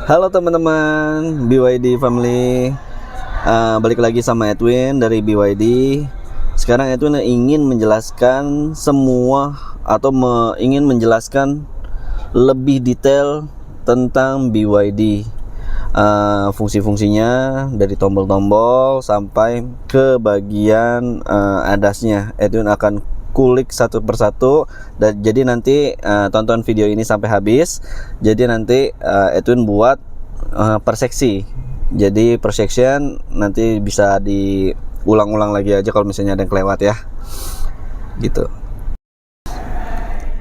Halo teman-teman BYD Family. Balik lagi sama Edwin dari BYD. Sekarang Edwin ingin menjelaskan semua atau ingin menjelaskan lebih detail tentang BYD, fungsi-fungsinya dari tombol-tombol sampai ke bagian ADAS-nya. Edwin akan kulik satu persatu, dan jadi nanti tonton video ini sampai habis. Jadi nanti Edwin buat per seksi. Jadi per section nanti bisa diulang-ulang lagi aja kalau misalnya ada yang kelewat ya. Gitu.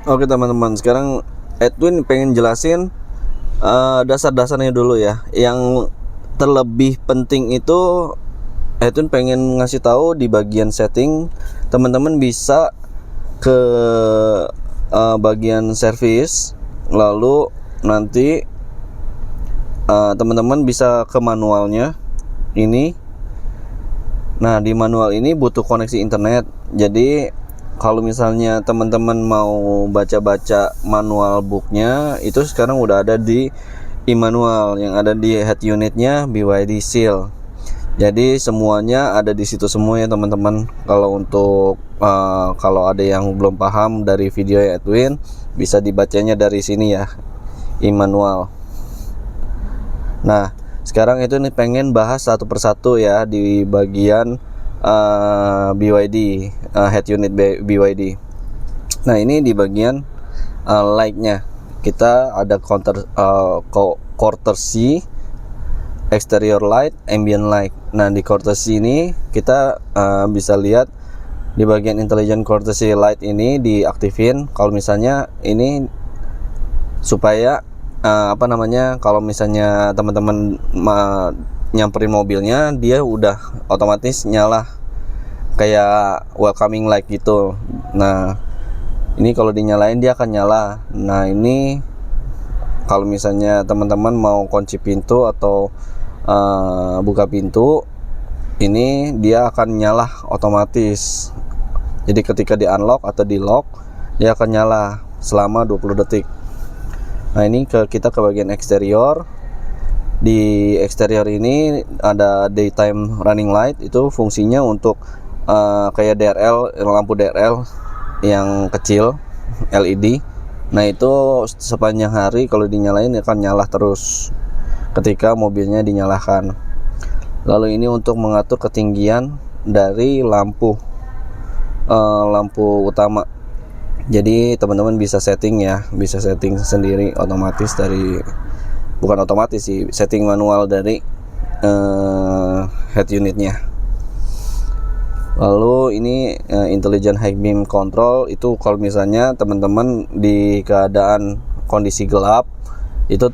Oke teman-teman, sekarang Edwin pengen jelasin dasar-dasarnya dulu ya. Yang terlebih penting itu Edwin pengen ngasih tahu di bagian setting, teman-teman bisa ke bagian service, lalu nanti teman-teman bisa ke manualnya ini. Nah, di manual ini butuh koneksi internet. Jadi kalau misalnya teman-teman mau baca-baca manual booknya, itu sekarang udah ada di e-manual yang ada di head unitnya BYD Seal. Jadi semuanya ada di situ semua ya teman-teman. Kalau untuk kalau ada yang belum paham dari video Edwin, bisa dibacanya dari sini ya, e-manual. Nah, sekarang itu nih pengen bahas satu persatu ya di bagian BYD, head unit BYD. Nah, ini di bagian light-nya kita ada courtesy, exterior light, ambient light. Nah, di courtesy ini kita bisa lihat di bagian intelligent courtesy light ini diaktifin kalau misalnya ini supaya kalau misalnya teman-teman nyamperin mobilnya, dia udah otomatis nyala kayak welcoming light gitu. Nah, ini kalau dinyalain dia akan nyala. Nah, ini kalau misalnya teman-teman mau kunci pintu atau buka pintu, ini dia akan nyala otomatis. Jadi ketika di unlock atau di lock, dia akan nyala selama 20 detik. Nah, ini kita ke bagian eksterior. Di eksterior ini ada daytime running light, itu fungsinya untuk kayak DRL, lampu DRL yang kecil LED. Nah, itu sepanjang hari kalau dinyalain akan nyala terus ketika mobilnya dinyalakan. Lalu ini untuk mengatur ketinggian dari lampu utama. Jadi teman-teman bisa setting ya, bisa setting sendiri otomatis dari, bukan otomatis sih, setting manual dari head unitnya. Lalu ini intelligent high beam control, itu kalau misalnya teman-teman di keadaan kondisi gelap, itu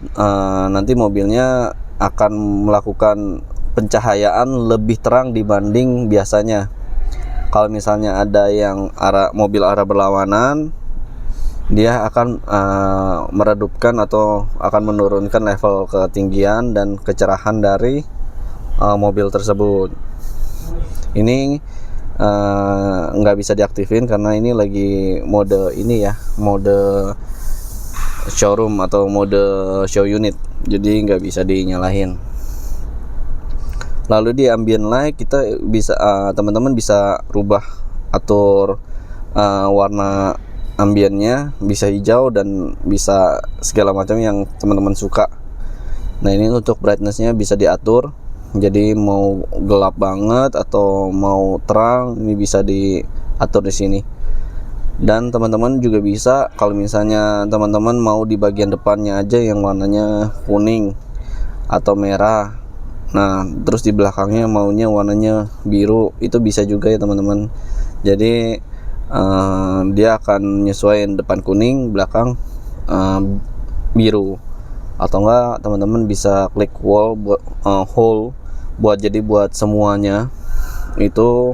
nanti mobilnya akan melakukan pencahayaan lebih terang dibanding biasanya. Kalau misalnya ada yang mobil arah berlawanan, dia akan meredupkan atau akan menurunkan level ketinggian dan kecerahan dari mobil tersebut. Ini nggak bisa diaktifin karena ini lagi mode ini ya, mode showroom atau mode show unit, jadi nggak bisa dinyalain. Lalu di ambient light kita bisa teman-teman bisa rubah, atur warna ambiennya, bisa hijau dan bisa segala macam yang teman-teman suka. Nah, ini untuk brightnessnya bisa diatur, jadi mau gelap banget atau mau terang, ini bisa diatur di sini. Dan teman-teman juga bisa kalau misalnya teman-teman mau di bagian depannya aja yang warnanya kuning atau merah, nah terus di belakangnya maunya warnanya biru, itu bisa juga ya teman-teman. Jadi dia akan nyesuaiin depan kuning, belakang biru. Atau enggak teman-teman bisa klik whole buat jadi buat semuanya itu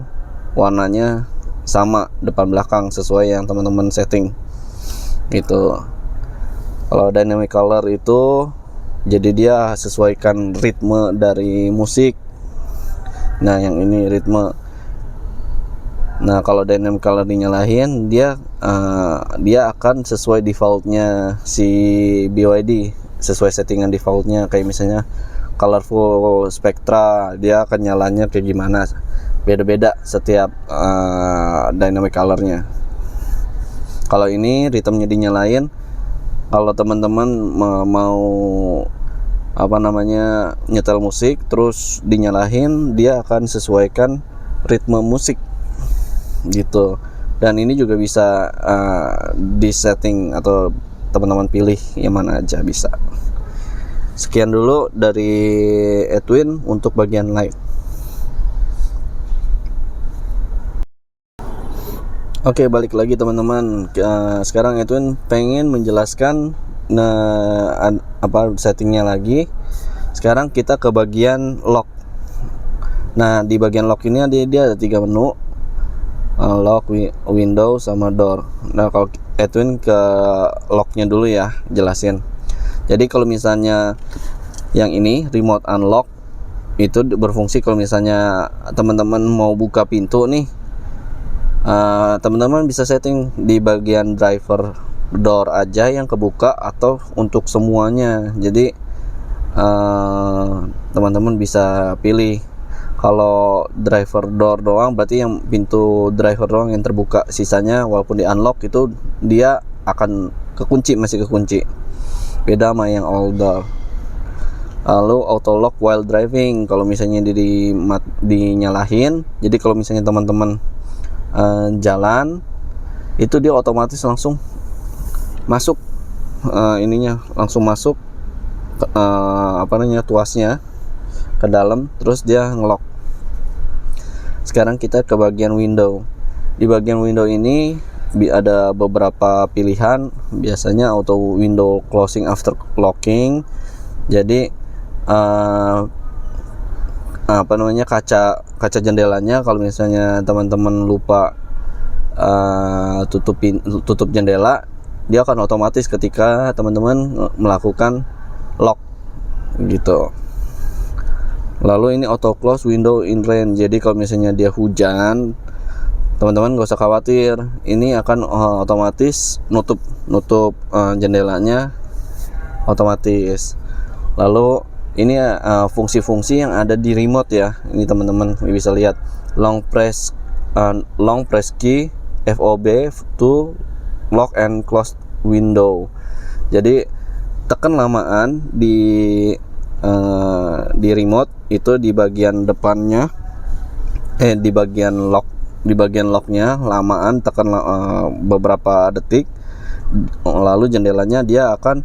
warnanya sama depan belakang sesuai yang teman-teman setting gitu. Kalau dynamic color itu jadi dia sesuaikan ritme dari musik. Nah, yang ini ritme. Nah, kalau dynamic color dinyalain, dia akan sesuai defaultnya si BYD. sesuai settingan defaultnya, kayak misalnya colorful spectra, dia akan nyalanya kayak gimana, beda-beda setiap dynamic colornya. Kalau ini ritmenya dinyalain, kalau teman-teman mau nyetel musik terus dinyalain, dia akan sesuaikan ritme musik gitu. Dan ini juga bisa di setting atau teman-teman pilih yang mana aja bisa. Sekian dulu dari Edwin untuk bagian live. Oke, balik lagi teman-teman. Sekarang Edwin pengen menjelaskan settingnya lagi. Sekarang kita ke bagian lock. Nah, di bagian lock ini dia ada 3 menu, lock, window, sama door. Nah, kalau Edwin ke locknya dulu ya, jelasin. Jadi kalau misalnya yang ini remote unlock itu berfungsi kalau misalnya teman-teman mau buka pintu nih, teman-teman bisa setting di bagian driver door aja yang kebuka atau untuk semuanya. Jadi teman-teman bisa pilih. Kalau driver door doang berarti yang pintu driver doang yang terbuka, sisanya walaupun di unlock itu dia akan masih kekunci. Beda sama yang all door. Lalu auto lock while driving, kalau misalnya dinyalahin, jadi kalau misalnya teman-teman jalan itu dia otomatis langsung masuk, langsung masuk tuasnya ke dalam, terus dia ngelock. Sekarang kita ke bagian window. Di bagian window ini ada beberapa pilihan, biasanya auto window closing after locking. Jadi kaca jendelanya, kalau misalnya teman-teman lupa tutup jendela, dia akan otomatis ketika teman-teman melakukan lock gitu. Lalu ini auto close window in rain. Jadi kalau misalnya dia hujan, teman-teman gak usah khawatir, ini akan otomatis nutup jendelanya otomatis. Lalu ini fungsi-fungsi yang ada di remote ya. Ini teman-teman bisa lihat, long press key FOB to lock and close window. Jadi tekan lamaan di remote itu di bagian depannya, di bagian locknya lamaan, tekan beberapa detik, lalu jendelanya dia akan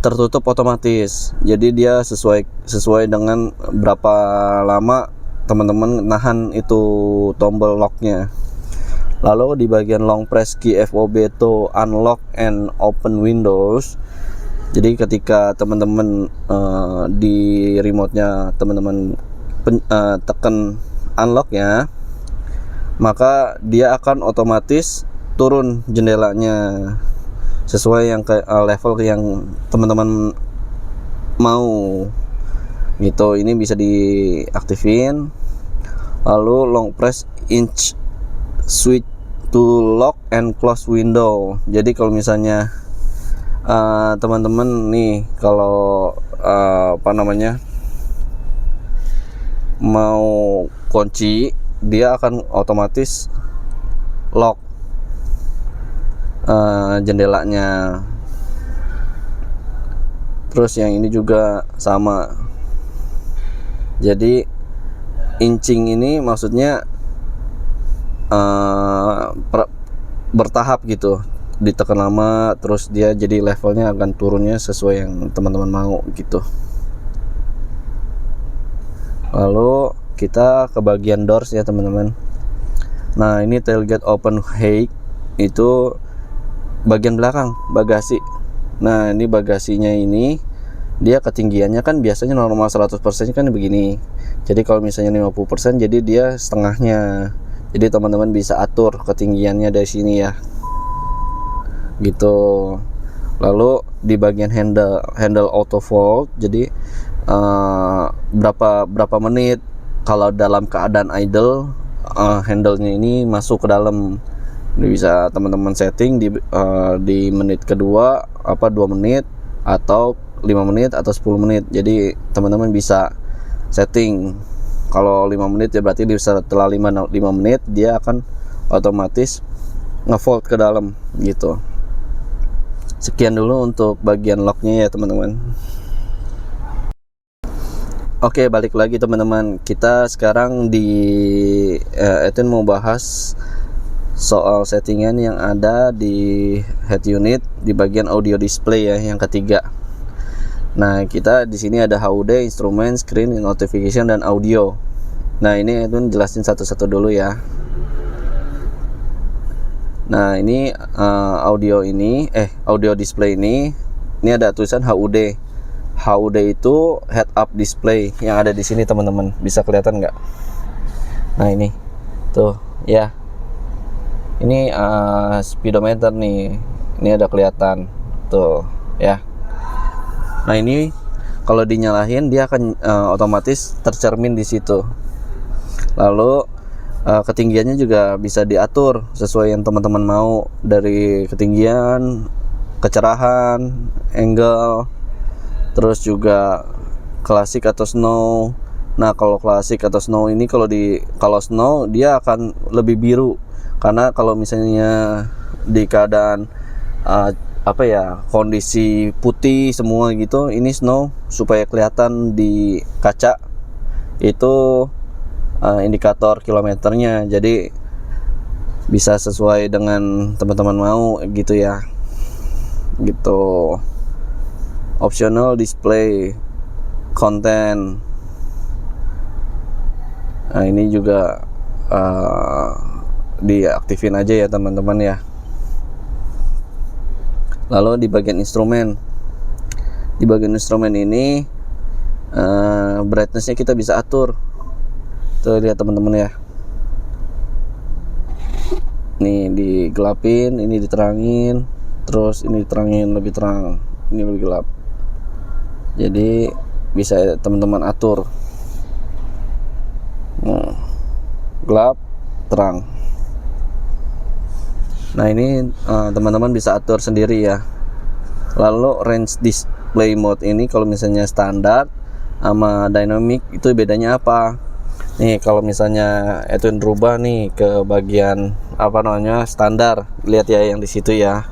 tertutup otomatis. Jadi dia sesuai dengan berapa lama teman-teman nahan itu tombol locknya. Lalu di bagian long press key FOB to unlock and open windows. Jadi ketika teman-teman di remote-nya teman-teman tekan unlock-nya, maka dia akan otomatis turun jendelanya sesuai yang level yang teman-teman mau gitu. Ini bisa diaktifin. Lalu long press inch switch to lock and close window. Jadi kalau misalnya teman-teman nih kalau mau kunci, dia akan otomatis lock jendelanya. Terus yang ini juga sama. Jadi inching ini maksudnya bertahap gitu, ditekan lama terus dia jadi levelnya akan turunnya sesuai yang teman-teman mau gitu. Lalu kita ke bagian doors ya teman-teman. Nah, ini tailgate open height, itu bagian belakang bagasi. Nah, ini bagasinya ini dia ketinggiannya kan biasanya normal 100% kan begini. Jadi kalau misalnya 50%, jadi dia setengahnya. Jadi teman-teman bisa atur ketinggiannya dari sini ya. Gitu. Lalu di bagian handle auto fold, jadi berapa menit kalau dalam keadaan idle, handle-nya ini masuk ke dalam. Ini bisa teman-teman setting di menit kedua 2 menit atau 5 menit atau 10 menit. Jadi teman-teman bisa setting. Kalau 5 menit ya berarti setelah 5 menit dia akan otomatis ngefold ke dalam gitu. Sekian dulu untuk bagian locknya ya teman-teman. Oke, balik lagi teman-teman. Kita sekarang di Edwin mau bahas soal settingan yang ada di head unit di bagian audio display ya, yang ketiga. Nah, kita di sini ada HUD, instrumen, screen, notification, dan audio. Nah, ini Edwin jelasin satu-satu dulu ya. Nah, ini audio display ini ada tulisan HUD. HUD itu head up display yang ada di sini teman-teman. Bisa kelihatan nggak? Nah, ini tuh ya. Ini speedometer nih. Ini ada kelihatan tuh ya. Nah, ini kalau dinyalain dia akan otomatis tercermin di situ. Lalu ketinggiannya juga bisa diatur sesuai yang teman-teman mau, dari ketinggian, kecerahan, angle, terus juga klasik atau snow. Nah, kalau klasik atau snow ini kalau snow dia akan lebih biru, karena kalau misalnya di keadaan kondisi putih semua gitu, ini snow supaya kelihatan di kaca itu indikator kilometernya. Jadi bisa sesuai dengan teman-teman mau gitu ya. Gitu. Optional display content. Nah, ini juga diaktifin aja ya teman-teman ya. Lalu di bagian instrumen. Di bagian instrumen ini brightness-nya kita bisa atur. Tuh, lihat teman-teman ya. Nih digelapin, ini diterangin, terus ini diterangin lebih terang, ini lebih gelap. Jadi bisa teman-teman atur. Gelap, terang. Nah, ini teman-teman bisa atur sendiri ya. Lalu range display mode ini kalau misalnya standar sama dynamic itu bedanya apa? Nih, kalau misalnya Edwin rubah nih ke bagian standar, lihat ya yang di situ ya.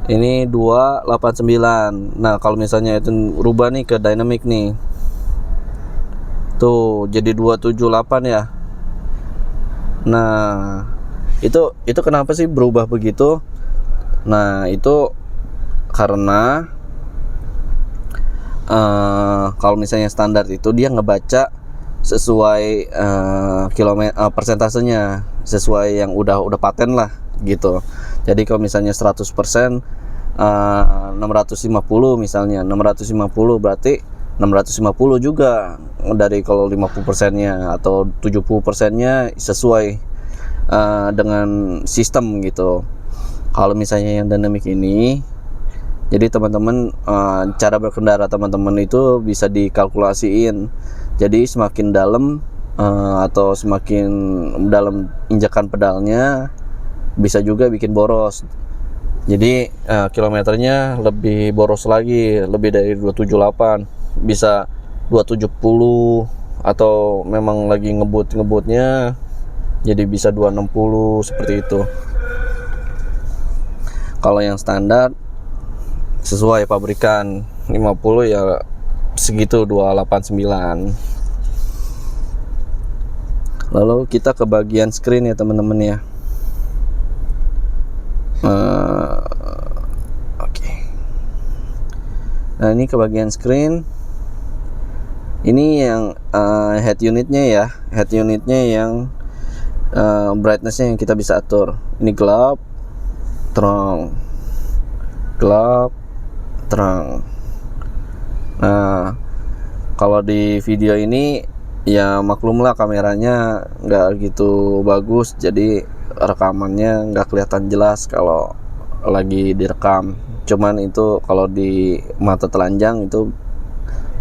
Ini 289. Nah, kalau misalnya Edwin rubah nih ke dynamic nih, tuh jadi 278 ya. Nah, itu kenapa sih berubah begitu? Nah, itu karena kalau misalnya standar itu dia ngebaca sesuai persentasenya, sesuai yang udah paten lah gitu. Jadi kalau misalnya 100% 650 misalnya 650 berarti 650 juga dari kalau 50%-nya atau 70%-nya sesuai dengan sistem gitu. Kalau misalnya yang dynamic ini, jadi teman-teman cara berkendara teman-teman itu bisa dikalkulasiin. Jadi semakin dalam atau semakin dalam injakan pedalnya bisa juga bikin boros. Jadi kilometernya lebih boros lagi, lebih dari 278, bisa 270, atau memang lagi ngebutnya jadi bisa 260 seperti itu. Kalau yang standar sesuai pabrikan 50 ya segitu 289. Lalu kita ke bagian screen ya teman-teman ya. Oke. Nah, ini ke bagian screen. Ini yang head unitnya ya. Head unitnya yang brightness-nya yang kita bisa atur. Ini gelap, terang, gelap, terang. Nah, kalau di video ini ya maklumlah kameranya nggak gitu bagus, jadi rekamannya nggak kelihatan jelas kalau lagi direkam. Cuman itu kalau di mata telanjang itu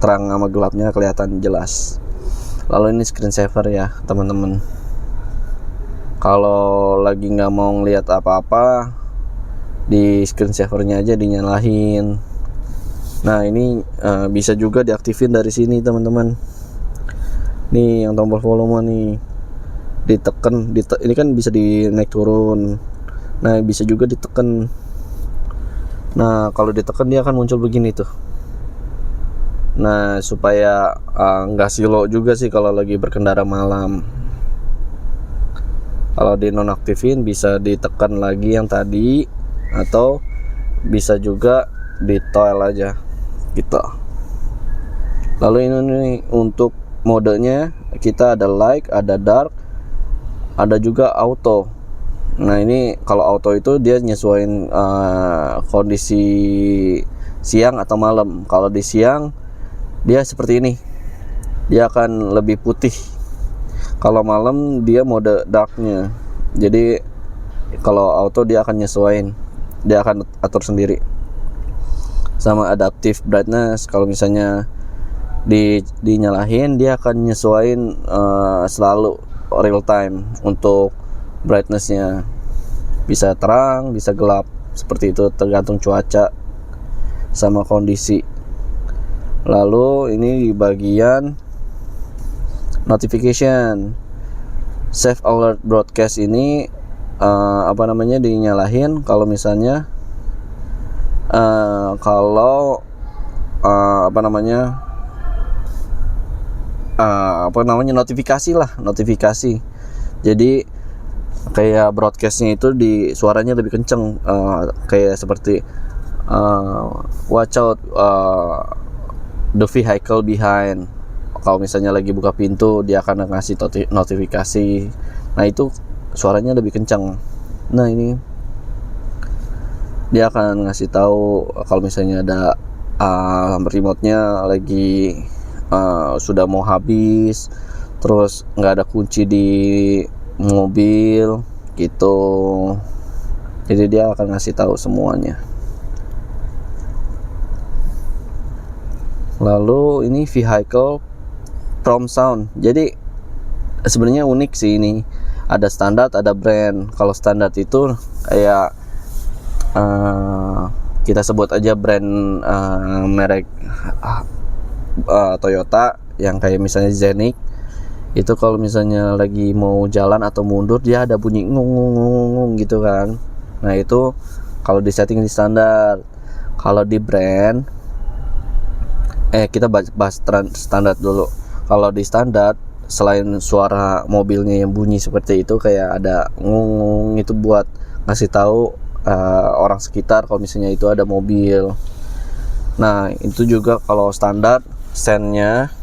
terang sama gelapnya kelihatan jelas. Lalu ini screensaver ya teman-teman. Kalau lagi nggak mau ngeliat apa-apa, di screensavernya aja dinyalain. Nah ini bisa juga diaktifin dari sini teman-teman. Nih yang tombol volume nih, ditekan, ini kan bisa di naik turun. Nah bisa juga ditekan. Nah kalau ditekan dia akan muncul begini tuh. Nah supaya nggak silo juga sih kalau lagi berkendara malam. Kalau di nonaktifin bisa ditekan lagi yang tadi, atau bisa juga di toggle aja gitu. Lalu ini nih, untuk modenya kita ada light, ada dark, ada juga auto. Nah ini kalau auto itu dia nyesuaiin kondisi siang atau malam. Kalau di siang dia seperti ini, dia akan lebih putih. Kalau malam dia mode darknya. Jadi kalau auto dia akan nyesuaiin, dia akan atur sendiri. Sama adaptive brightness, kalau misalnya dinyalain dia akan nyesuaiin selalu real time untuk brightnessnya, bisa terang bisa gelap seperti itu, tergantung cuaca sama kondisi. Lalu ini di bagian notification, save alert broadcast ini dinyalain kalau misalnya notifikasi. Jadi kayak broadcastnya itu di suaranya lebih kenceng, kayak seperti watch out the vehicle behind. Kalau misalnya lagi buka pintu dia akan ngasih notifikasi. Nah itu suaranya lebih kencang. Nah ini dia akan ngasih tahu kalau misalnya ada remote-nya lagi sudah mau habis, terus nggak ada kunci di mobil gitu. Jadi dia akan ngasih tahu semuanya. Lalu ini vehicle prompt sound. Jadi sebenarnya unik sih ini. Ada standar, ada brand. Kalau standar itu kayak kita sebut aja brand merek Toyota, yang kayak misalnya Zenith. Itu kalau misalnya lagi mau jalan atau mundur dia ada bunyi ngung gitu kan. Nah itu kalau di setting di standar. Kalau di brand, kita bahas standar dulu. Kalau di standar, selain suara mobilnya yang bunyi seperti itu kayak ada ngung, itu buat ngasih tahu orang sekitar kalau misalnya itu ada mobil. Nah itu juga kalau standar soundnya.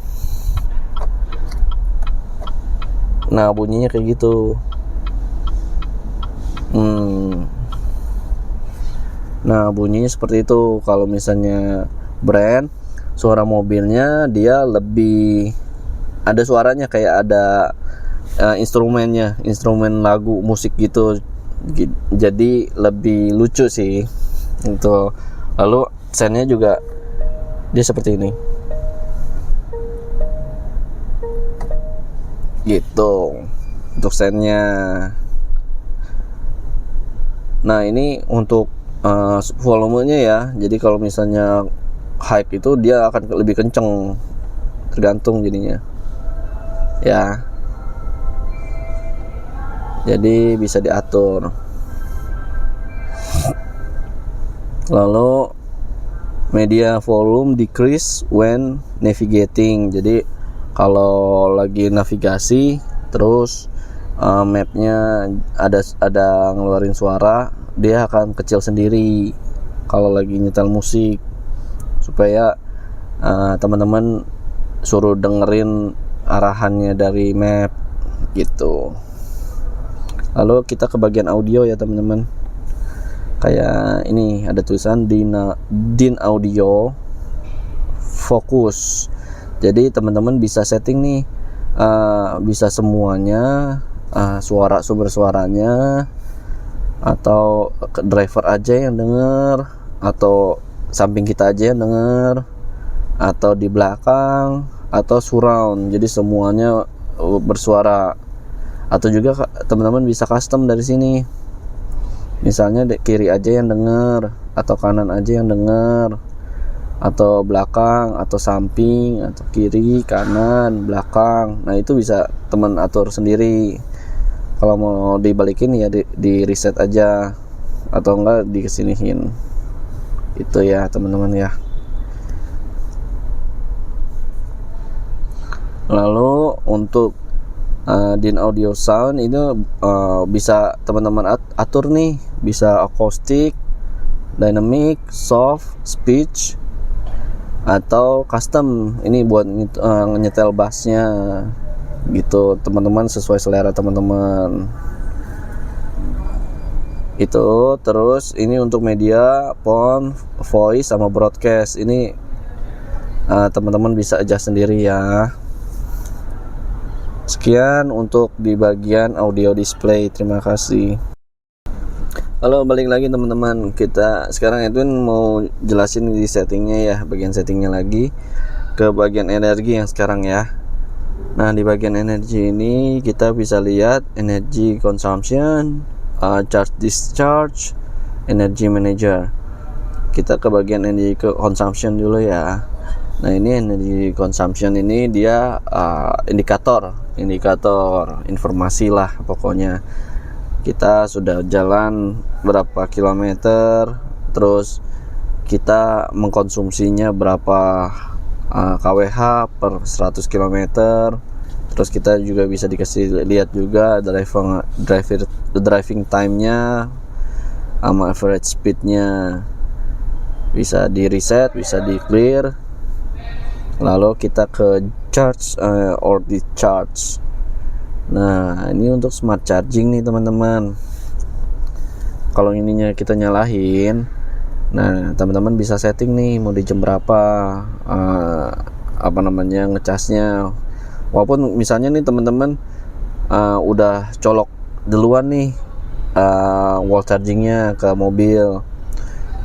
Nah bunyinya kayak gitu. Nah bunyinya seperti itu. Kalau misalnya brand, suara mobilnya dia lebih ada suaranya kayak ada instrumen lagu musik gitu. Jadi lebih lucu sih itu. Lalu soundnya juga dia seperti ini gitu untuk soundnya. Nah ini untuk volumenya ya. Jadi kalau misalnya hype itu dia akan lebih kenceng, tergantung jadinya ya. Jadi bisa diatur. Lalu media volume decrease when navigating. Jadi kalau lagi navigasi terus mapnya ada ngeluarin suara, dia akan kecil sendiri kalau lagi nyetel musik, supaya teman-teman suruh dengerin arahannya dari map gitu. Lalu kita ke bagian audio ya teman-teman. Kayak ini ada tulisan din audio fokus. Jadi teman-teman bisa setting nih, bisa semuanya, sumber suaranya, atau driver aja yang denger, atau samping kita aja yang denger, atau di belakang, atau surround. Jadi semuanya bersuara. Atau juga teman-teman bisa custom dari sini. Misalnya kiri aja yang denger atau kanan aja yang denger. atau belakang atau samping atau kiri kanan belakang. Nah itu bisa teman atur sendiri. Kalau mau dibalikin ya di reset aja atau enggak dikesinihin. Itu ya teman-teman ya. Lalu untuk din audio sound itu bisa teman-teman atur nih, bisa acoustic, dynamic, soft, speech, atau custom. Ini buat nyetel bassnya gitu teman-teman, sesuai selera teman-teman. Itu terus ini untuk media, phone, voice, sama broadcast. Ini teman-teman bisa adjust sendiri ya. Sekian untuk di bagian audio display. Terima kasih. Halo, balik lagi teman-teman. Kita sekarang Edwin mau jelasin di settingnya ya, bagian settingnya lagi ke bagian energi yang sekarang ya. Nah di bagian energi ini kita bisa lihat energy consumption, charge discharge, energy manager. Kita ke bagian energy consumption dulu ya. Nah ini energy consumption ini dia indikator informasi lah pokoknya. Kita sudah jalan berapa kilometer, terus kita mengkonsumsinya berapa kWh per 100 km. Terus kita juga bisa dikasih lihat juga driving time-nya sama average speed-nya. Bisa di reset, bisa di clear. Lalu kita ke charge or di charge. Nah ini untuk smart charging nih teman-teman. Kalau ininya kita nyalain, nah teman-teman bisa setting nih mau di jam berapa ngecasnya. Walaupun misalnya nih teman-teman udah colok duluan nih wall chargingnya ke mobil.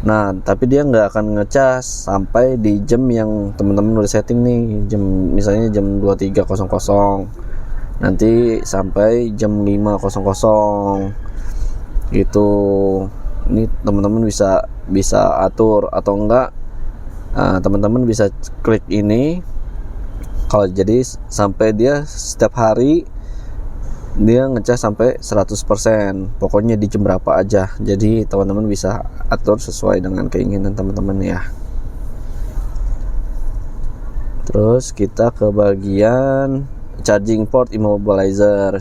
Nah tapi dia nggak akan ngecas sampai di jam yang teman-teman udah setting nih, jam misalnya jam 23.00 nanti sampai jam 5.00 gitu. Ini teman-teman bisa atur atau enggak, teman-teman bisa klik ini. Kalau jadi sampai dia setiap hari dia ngecas sampai 100%, pokoknya di jam berapa aja. Jadi teman-teman bisa atur sesuai dengan keinginan teman-teman ya. Terus kita ke bagian charging port immobilizer.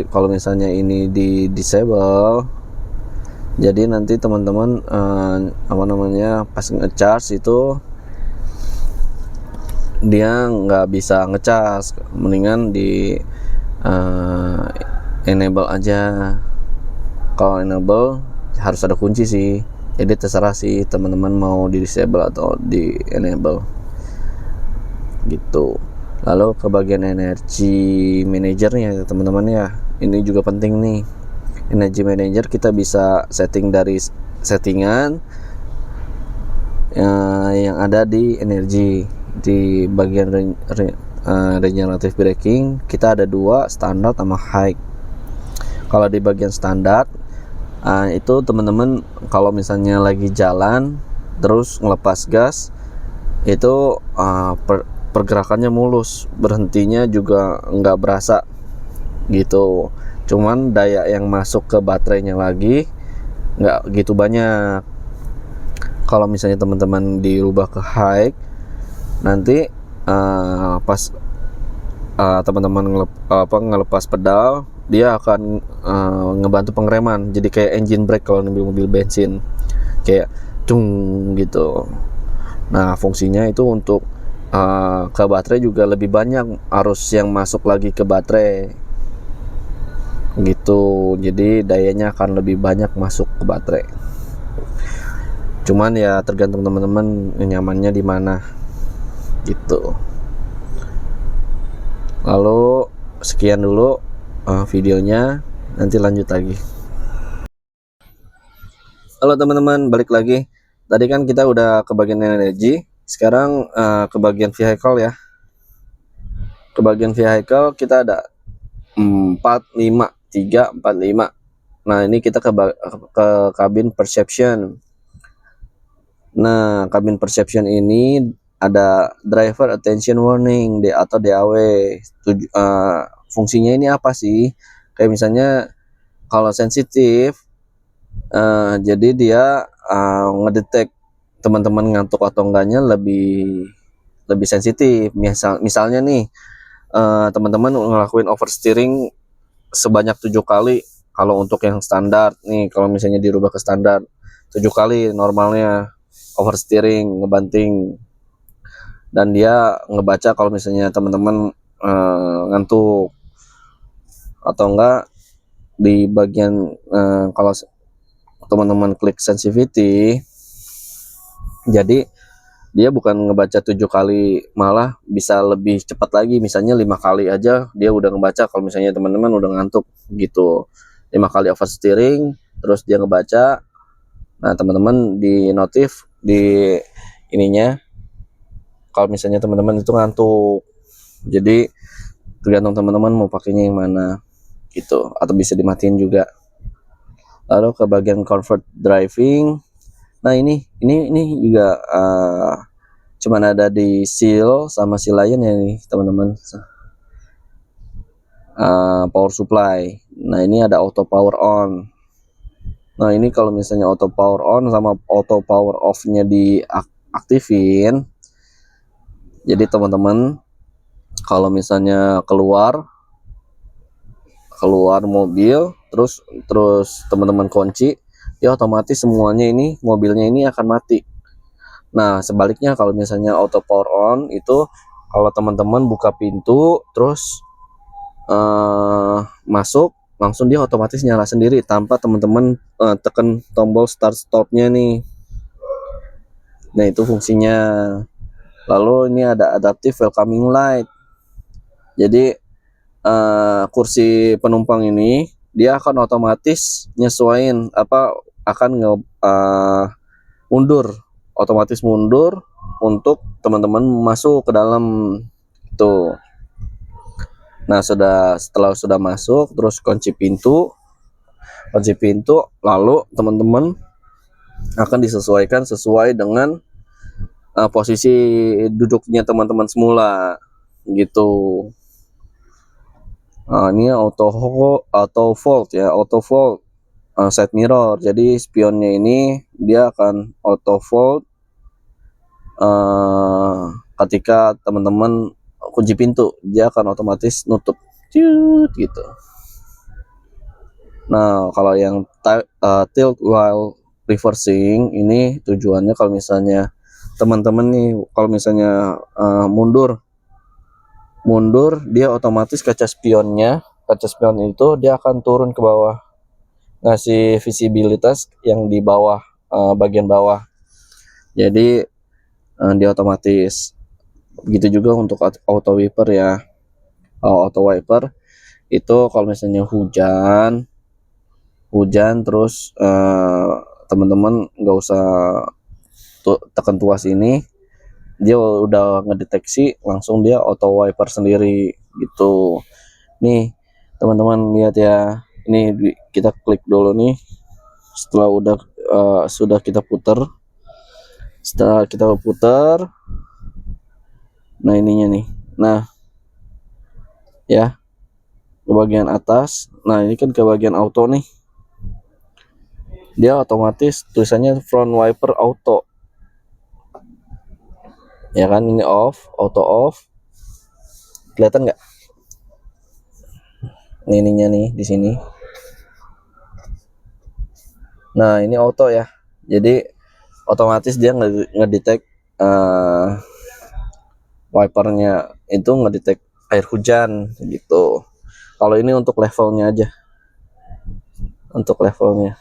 Kalau misalnya ini di disable, jadi nanti teman-teman pas ngecharge itu dia nggak bisa ngecas, mendingan di enable aja. Kalau enable harus ada kunci sih, jadi terserah sih teman-teman mau di disable atau di enable gitu. Lalu ke bagian energy manajernya teman-teman ya, ini juga penting nih. Energy manager kita bisa setting dari settingan yang ada di energi. Di bagian regenerative braking kita ada dua, standar sama high. Kalau di bagian standar itu teman-teman kalau misalnya lagi jalan terus ngelepas gas itu pergerakannya mulus, berhentinya juga nggak berasa gitu. Cuman daya yang masuk ke baterainya lagi nggak gitu banyak. Kalau misalnya teman-teman dirubah ke high, nanti pas teman-teman ngelepas pedal, dia akan ngebantu pengereman, jadi kayak engine brake kalau mobil bensin, kayak cung gitu. Nah fungsinya itu untuk ke baterai juga lebih banyak arus yang masuk lagi ke baterai gitu, jadi dayanya akan lebih banyak masuk ke baterai. Cuman ya tergantung teman-teman nyamannya di mana gitu. Lalu sekian dulu videonya, nanti lanjut lagi. Halo teman-teman, balik lagi. Tadi kan kita udah ke bagian energi, sekarang ke bagian vehicle ya. Ke bagian vehicle kita ada 4, 5, 3, 4, 5. Nah ini kita ke cabin perception. Nah, cabin perception ini ada driver attention warning atau DAW. Fungsinya ini apa sih? Kayak misalnya kalau sensitif, jadi dia ngedetek teman-teman ngantuk atau enggaknya lebih sensitif. Misalnya nih, teman-teman ngelakuin oversteering sebanyak 7 kali. Kalau untuk yang standar nih, kalau misalnya dirubah ke standar 7 kali normalnya oversteering ngebanting, dan dia ngebaca kalau misalnya teman-teman ngantuk atau enggak di bagian kalau teman-teman klik sensitivity, jadi dia bukan ngebaca 7 kali, malah bisa lebih cepat lagi. Misalnya 5 kali aja dia udah ngebaca kalau misalnya teman-teman udah ngantuk gitu. 5 kali oversteering terus dia ngebaca. Nah, teman-teman di notif di ininya kalau misalnya teman-teman itu ngantuk. Jadi tergantung teman-teman mau pakainya yang mana gitu, atau bisa dimatiin juga. Lalu ke bagian comfort driving. Nah, ini juga cuman ada di Seal sama si Lion ya nih teman-teman. Power supply. Nah, ini ada auto power on. Nah, ini kalau misalnya auto power on sama auto power off-nya diaktifin, jadi teman-teman kalau misalnya keluar mobil terus teman-teman kunci, ya otomatis semuanya ini mobilnya ini akan mati. Nah, sebaliknya kalau misalnya auto power on itu kalau teman-teman buka pintu terus masuk, langsung dia otomatis nyala sendiri tanpa teman-teman tekan tombol start stopnya nih. Nah, itu fungsinya. Lalu ini ada adaptive welcoming light. Jadi kursi penumpang ini dia akan otomatis nyesuaiin akan otomatis mundur untuk teman-teman masuk ke dalam itu. Nah, setelah sudah masuk terus kunci pintu, lalu teman-teman akan disesuaikan sesuai dengan posisi duduknya teman-teman semula gitu. Ini auto fold ya, auto fold side mirror. Jadi spionnya ini dia akan auto fold ketika teman-teman kunci pintu, dia akan otomatis nutup gitu. Nah, kalau yang tilt while reversing ini tujuannya kalau misalnya teman-teman nih kalau misalnya mundur dia otomatis kaca spion itu dia akan turun ke bawah, ngasih visibilitas yang di bawah, bagian bawah. Jadi dia otomatis. Begitu juga untuk auto wiper ya. Auto wiper itu kalau misalnya hujan terus teman-teman nggak usah tekan tuas ini, dia udah ngedeteksi langsung dia auto wiper sendiri gitu. Nih teman-teman lihat ya, ini kita klik dulu nih. Setelah sudah kita putar, nah ininya nih, nah ya ke bagian atas. Nah, ini kan ke bagian auto nih, dia otomatis tulisannya front wiper auto ya kan. Ini auto off, kelihatan nggak ininya nih di sini. Nah, ini auto ya, jadi otomatis dia ngedetect wipernya itu ngedetect air hujan gitu. Kalau ini untuk levelnya aja, untuk levelnya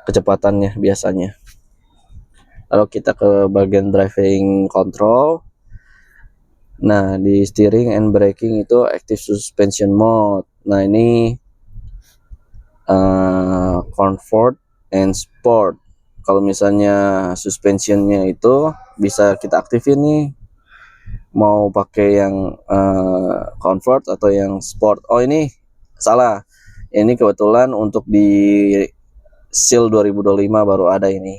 kecepatannya biasanya. Lalu kita ke bagian driving control. Nah, di steering and braking itu active suspension mode. Nah, ini comfort and sport. Kalau misalnya suspensionnya itu bisa kita aktifin nih, mau pakai yang comfort atau yang sport. Oh, ini salah, ini kebetulan untuk di Seal 2025 baru ada ini.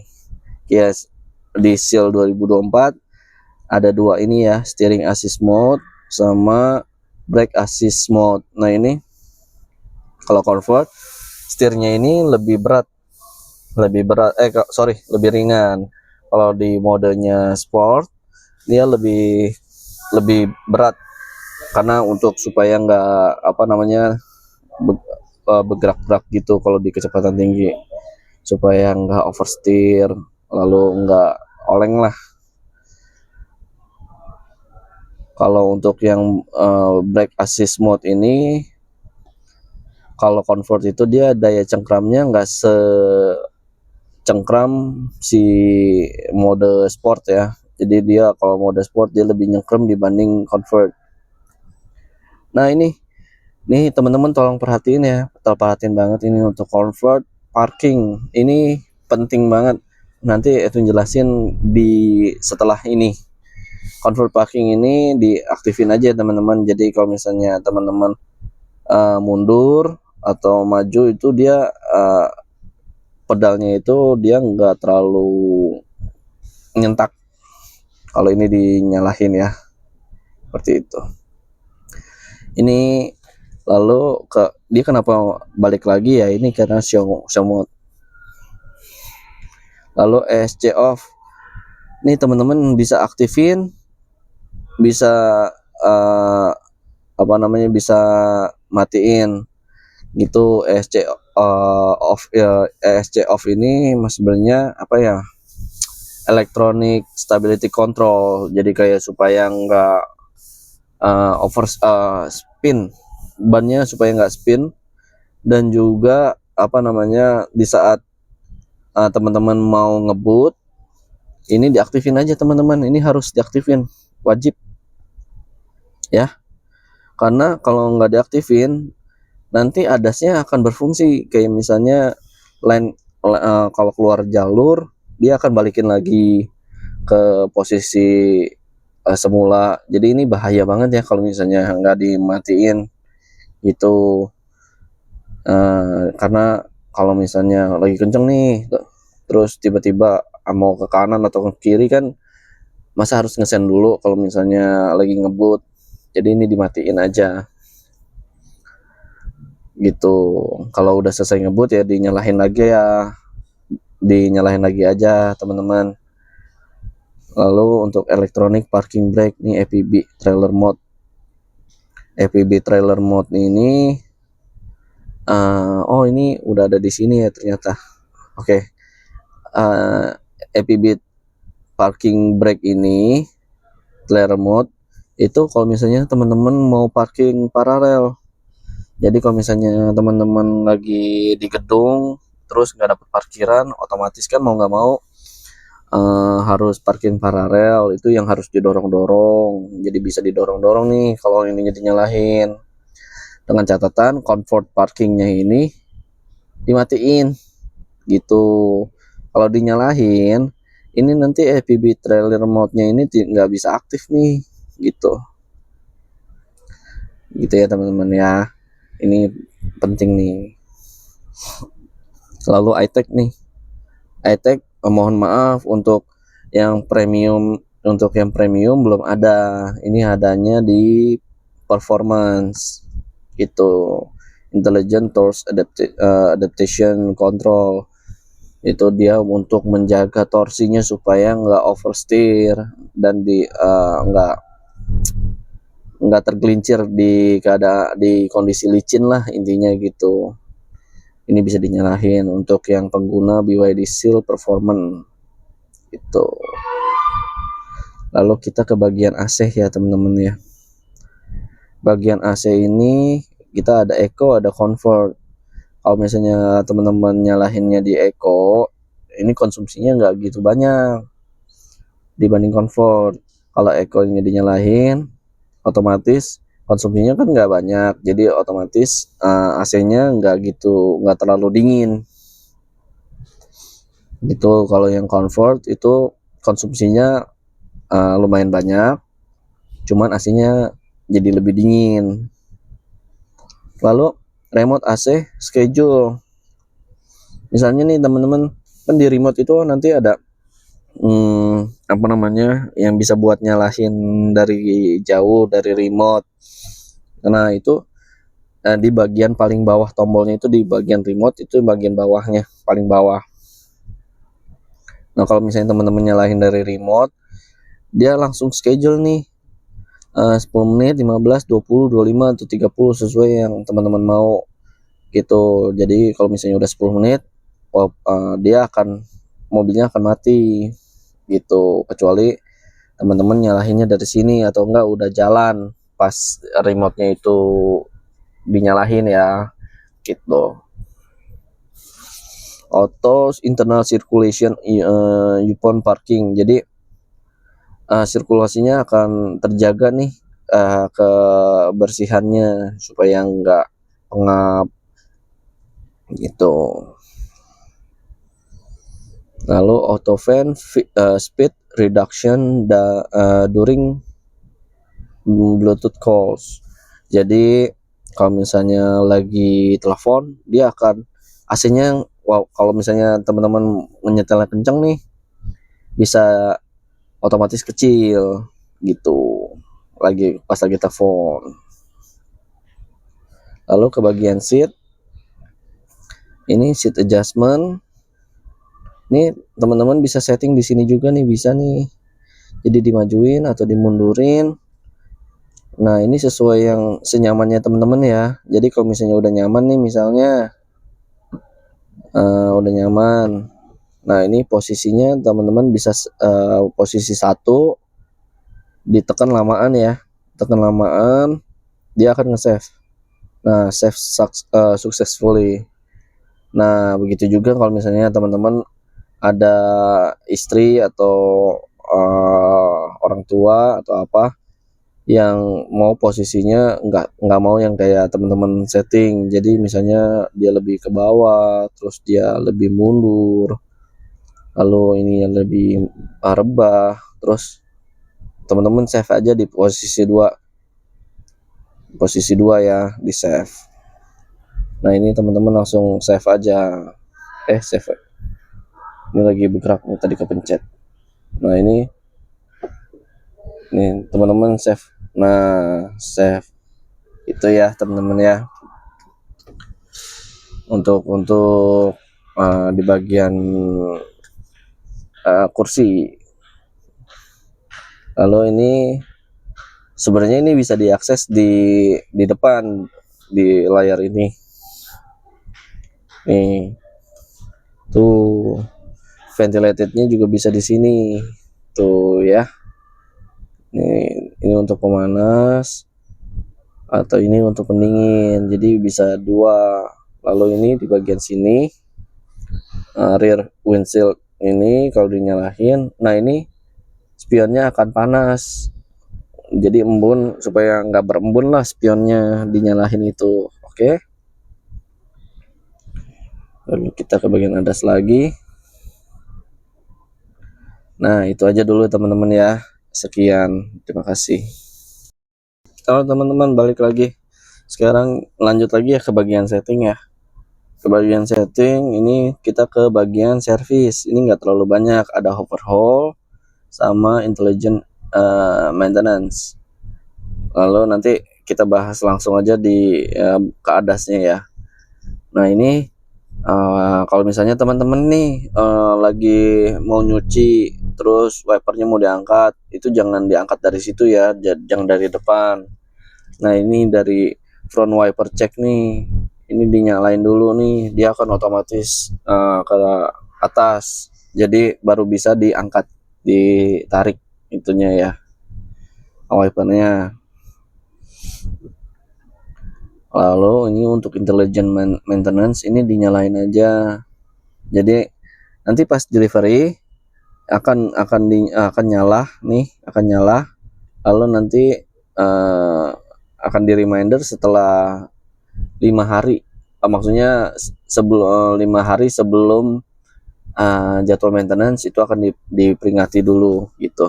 Yes, di Seal 2024 ada dua ini ya, steering assist mode sama brake assist mode. Nah ini kalau Comfort setirnya ini lebih lebih ringan. Kalau di modenya Sport dia lebih berat, karena untuk supaya nggak bergerak-gerak gitu kalau di kecepatan tinggi, supaya nggak oversteer lalu nggak oleng lah. Kalau untuk yang brake assist mode ini, kalau Comfort itu dia daya cengkramnya nggak secengkram si mode sport ya. Jadi dia kalau mode sport dia lebih nyengkram dibanding Comfort. Nah ini teman-teman tolong perhatiin ya, perhatiin banget ini untuk Comfort parking. Ini penting banget. Nanti itu jelasin di setelah ini. Comfort parking ini diaktifin aja teman-teman. Jadi kalau misalnya teman-teman mundur atau maju itu dia pedalnya itu dia nggak terlalu nyentak kalau ini dinyalahin ya, seperti itu. Ini lalu dia kenapa balik lagi ya, ini karena show mode. Lalu ESC off, ini teman-teman bisa aktifin, bisa bisa matiin gitu. ESC off ya, ESC off ini sebenarnya apa ya, electronic stability control. Jadi kayak supaya nggak spin bannya, supaya nggak spin. Dan juga di saat teman-teman mau ngebut ini diaktifin aja teman-teman. Ini harus diaktifin, wajib ya, karena kalau nggak diaktifin nanti adasnya akan berfungsi kayak misalnya kalau keluar jalur dia akan balikin lagi ke posisi semula. Jadi ini bahaya banget ya kalau misalnya nggak dimatiin gitu. Karena kalau misalnya lagi kenceng nih terus tiba-tiba mau ke kanan atau ke kiri kan, masa harus ngesen dulu kalau misalnya lagi ngebut. Jadi ini dimatiin aja gitu. Kalau udah selesai ngebut ya dinyalahin lagi aja teman-teman. Lalu untuk electronic parking brake nih, EPB trailer mode. EPB trailer mode ini ini udah ada di sini ya ternyata. Oke. EPB parking brake ini trailer mode itu kalau misalnya teman-teman mau parking paralel. Jadi kalau misalnya teman-teman lagi di gedung terus nggak dapat parkiran, otomatis kan mau nggak mau harus parking paralel. Itu yang harus didorong-dorong. Jadi bisa didorong-dorong nih kalau ininya dinyalahin. Dengan catatan Comfort parkingnya ini dimatiin gitu. Kalau dinyalahin ini nanti EPB trailer mode-nya ini nggak bisa aktif nih gitu ya teman-teman ya. Ini penting nih. Lalu iTech nih, mohon maaf untuk yang premium. Untuk yang premium belum ada, ini adanya di performance itu, intelligent torque adaptation control. Itu dia untuk menjaga torsinya supaya nggak oversteer dan nggak tergelincir di kondisi licin lah intinya gitu. Ini bisa dinyalahin untuk yang pengguna BYD Seal Performance gitu. Lalu kita ke bagian AC ya teman-teman ya. Bagian AC ini kita ada Eco, ada Comfort. Kalau misalnya teman-teman nyalahinnya di Eco, ini konsumsinya nggak gitu banyak dibanding Comfort. Kalau Eco-nya dinyalahin, otomatis konsumsinya kan nggak banyak, jadi otomatis AC-nya nggak terlalu dingin gitu. Kalau yang Comfort itu konsumsinya lumayan banyak, cuman AC-nya jadi lebih dingin. Lalu remote AC schedule, misalnya nih teman-teman, kan di remote itu nanti ada apa namanya, yang bisa buat nyalahin dari jauh dari remote. Nah itu di bagian paling bawah tombolnya itu, di bagian remote itu bagian bawahnya, paling bawah. Nah kalau misalnya teman-teman nyalahin dari remote, dia langsung schedule nih 10 menit, 15, 20, 25, atau 30 sesuai yang teman-teman mau gitu. Jadi kalau misalnya udah 10 menit, dia akan, mobilnya akan mati gitu, kecuali teman-teman nyalahinnya dari sini atau enggak udah jalan pas remote-nya itu dinyalahin ya gitu. Auto internal circulation upon parking, jadi sirkulasinya akan terjaga nih, kebersihannya supaya enggak pengap gitu. Lalu auto fan speed reduction during Bluetooth calls. Jadi kalau misalnya lagi telepon, dia akan AC-nya, wow, kalau misalnya teman-teman menyetelnya kenceng nih, bisa otomatis kecil gitu pas lagi telepon. Lalu ke bagian seat, ini seat adjustment. Ini teman-teman bisa setting di sini juga nih, bisa nih. Jadi dimajuin atau dimundurin. Nah ini sesuai yang senyamannya teman-teman ya. Jadi kalau misalnya udah nyaman nih, misalnya udah nyaman, nah ini posisinya teman-teman bisa posisi 1, ditekan lamaan ya, tekan lamaan dia akan nge-save. Nah save successfully. Nah begitu juga kalau misalnya teman-teman ada istri atau orang tua atau apa yang mau posisinya nggak mau yang kayak teman-teman setting, jadi misalnya dia lebih ke bawah, terus dia lebih mundur, lalu ini yang lebih rebah, terus teman-teman save aja di posisi 2 ya, di save. Nah ini teman-teman langsung save aja, save, ini lagi bergerak nih, tadi kepencet. Nah ini nih teman-teman save. Nah save itu ya teman-teman ya, untuk di bagian kursi. Lalu ini sebenarnya ini bisa diakses di depan, di layar ini nih, tuh ventilatednya juga bisa di sini tuh ya. Ini untuk pemanas atau ini untuk pendingin, jadi bisa 2. Lalu ini di bagian sini rear windshield ini kalau dinyalahin, nah ini spionnya akan panas, jadi embun, supaya nggak berembun lah spionnya dinyalahin itu. Oke. Lalu kita ke bagian atas lagi. Nah itu aja dulu teman-teman ya, sekian, terima kasih. Kalau teman-teman balik lagi, sekarang lanjut lagi ya ke bagian setting ya. Ke bagian setting ini kita ke bagian service. Ini nggak terlalu banyak, ada overhaul sama intelligent maintenance. Lalu nanti kita bahas langsung aja di ke ADAS-nya ya. Nah ini kalau misalnya teman-teman nih lagi mau nyuci, terus wipernya mau diangkat, itu jangan diangkat dari situ ya, jangan dari depan. Nah ini dari front wiper check nih, ini dinyalain dulu nih, dia akan otomatis ke atas, jadi baru bisa diangkat, ditarik itunya ya, wipernya. Lalu ini untuk intelligent maintenance, ini dinyalain aja, jadi nanti pas delivery akan nyala nih, akan nyala. Lalu nanti akan di reminder setelah 5 hari, maksudnya sebelum 5 hari sebelum jadwal maintenance itu akan diperingati dulu gitu.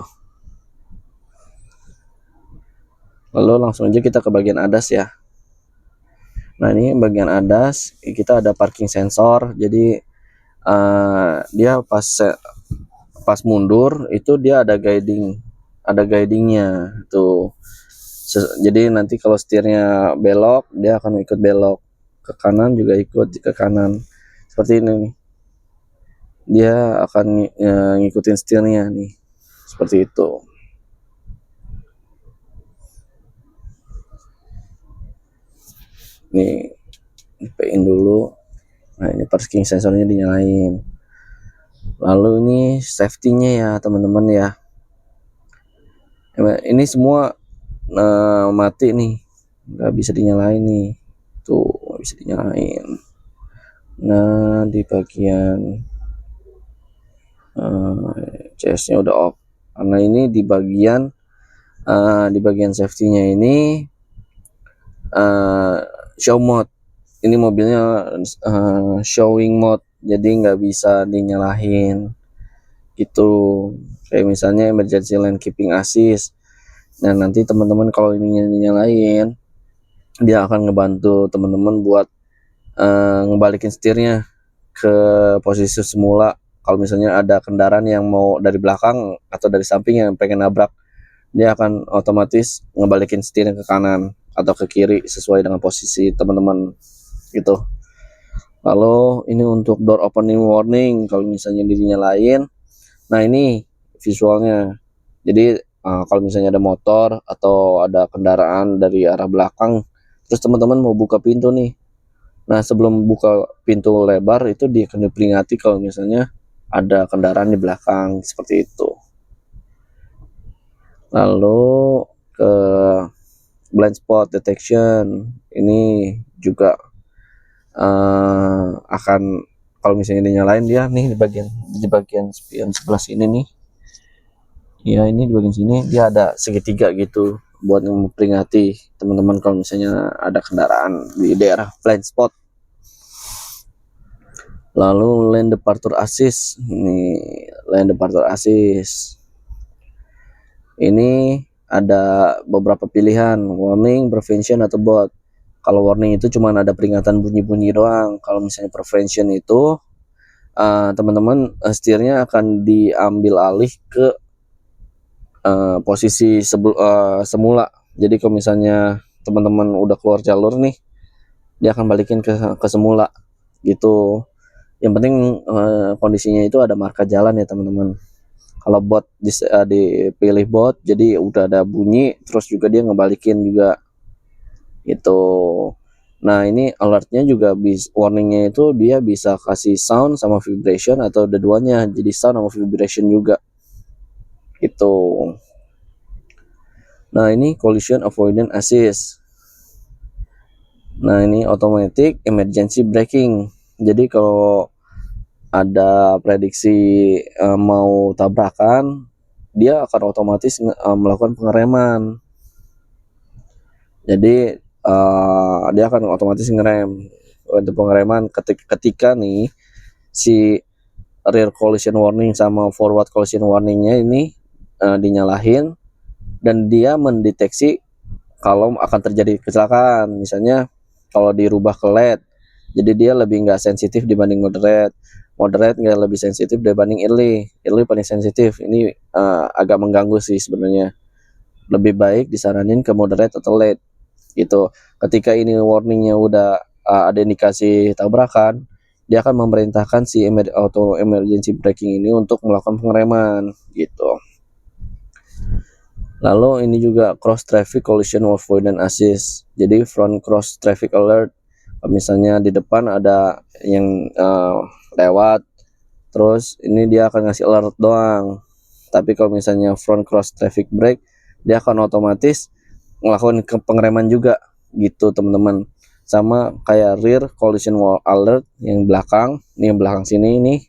Lalu langsung aja kita ke bagian ADAS ya. Nah ini bagian ADAS, kita ada parking sensor, jadi dia pas pas mundur itu dia ada guidingnya tuh. Jadi nanti kalau setirnya belok, dia akan ikut belok, ke kanan juga ikut ke kanan, seperti ini nih. Dia akan ngikutin setirnya nih, seperti itu. Nih, nyalain dulu. Nah, ini parking sensornya dinyalain. Lalu ini safety-nya ya teman-teman ya. Ini semua mati nih, nggak bisa dinyalain nih, tuh nggak bisa dinyalain. Nah, di bagian CS-nya udah off, karena ini di bagian safety-nya ini show mode. Ini mobilnya showing mode, jadi nggak bisa dinyalahin gitu. Kayak misalnya emergency lane keeping assist. Nah, nanti teman-teman kalau ini dinyalain, dia akan ngebantu teman-teman buat ngebalikin setirnya ke posisi semula. Kalau misalnya ada kendaraan yang mau dari belakang atau dari samping yang pengen nabrak, dia akan otomatis ngebalikin setirnya ke kanan atau ke kiri sesuai dengan posisi teman-teman gitu. Lalu ini untuk door opening warning, kalau misalnya dinyalain. Nah, ini visualnya. Jadi kalau misalnya ada motor atau ada kendaraan dari arah belakang, terus teman-teman mau buka pintu nih. Nah, sebelum buka pintu lebar itu dia akan diperingati kalau misalnya ada kendaraan di belakang, seperti itu. Lalu ke blind spot detection, ini juga akan kalau misalnya dinyalain, dia nih di bagian spion sebelah sini nih. Ya, ini di bagian sini dia ada segitiga gitu buat memperingati teman-teman kalau misalnya ada kendaraan di daerah blind spot. Lalu lane departure assist, ini lane departure assist. Ini ada beberapa pilihan, warning, prevention, atau bot. Kalau warning itu cuma ada peringatan bunyi-bunyi doang. Kalau misalnya prevention itu teman-teman setirnya akan diambil alih ke posisi semula. Jadi kalau misalnya teman-teman udah keluar jalur nih, dia akan balikin ke semula gitu. Yang penting kondisinya itu ada marka jalan ya teman-teman. Kalau bot dipilih bot, jadi udah ada bunyi, terus juga dia ngebalikin juga gitu. Nah, ini alertnya juga warningnya itu dia bisa kasih sound sama vibration atau dua-duanya, jadi sound sama vibration juga gitu. Nah, ini collision avoidance assist. Nah, ini automatic emergency braking. Jadi kalau ada prediksi mau tabrakan, dia akan otomatis melakukan pengereman. Jadi dia akan otomatis ngerem. Untuk pengereman ketika nih si rear collision warning sama forward collision warningnya ini dinyalahin, dan dia mendeteksi kalau akan terjadi kecelakaan. Misalnya kalau dirubah ke LED, jadi dia lebih nggak sensitif dibanding moderate nggak lebih sensitif dibanding early paling sensitif. Ini agak mengganggu sih sebenarnya. Lebih baik disaranin ke moderate atau LED gitu. Ketika ini warningnya udah ada indikasi tabrakan, dia akan memerintahkan si auto emergency braking ini untuk melakukan pengereman gitu. Lalu ini juga cross traffic collision avoidance assist. Jadi front cross traffic alert, misalnya di depan ada yang lewat, terus ini dia akan ngasih alert doang. Tapi kalau misalnya front cross traffic brake, dia akan otomatis melakukan pengereman juga gitu teman-teman. Sama kayak rear collision wall alert yang belakang, ini yang belakang sini ini.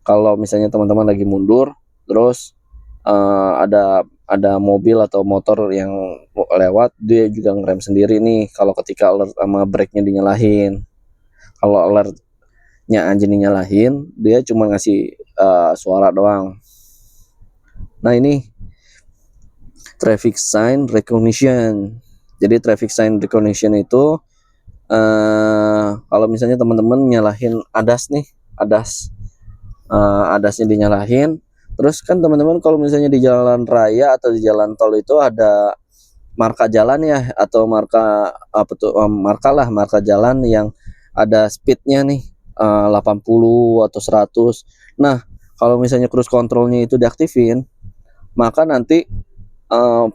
Kalau misalnya teman-teman lagi mundur, terus ada mobil atau motor yang lewat, dia juga ngerem sendiri nih kalau ketika alert sama brake-nya dinyalahin. Kalau alertnya aja dinyalahin, dia cuma ngasih suara doang. Nah, ini traffic sign recognition. Jadi traffic sign recognition itu kalau misalnya teman-teman nyalahin ADAS nih, ADASnya dinyalahin, Terus kan teman-teman kalau misalnya di jalan raya atau di jalan tol itu ada marka jalan ya, atau marka apa tuh, marka jalan yang ada speednya nih 80 atau 100. Nah, kalau misalnya cruise controlnya itu diaktifin, maka nanti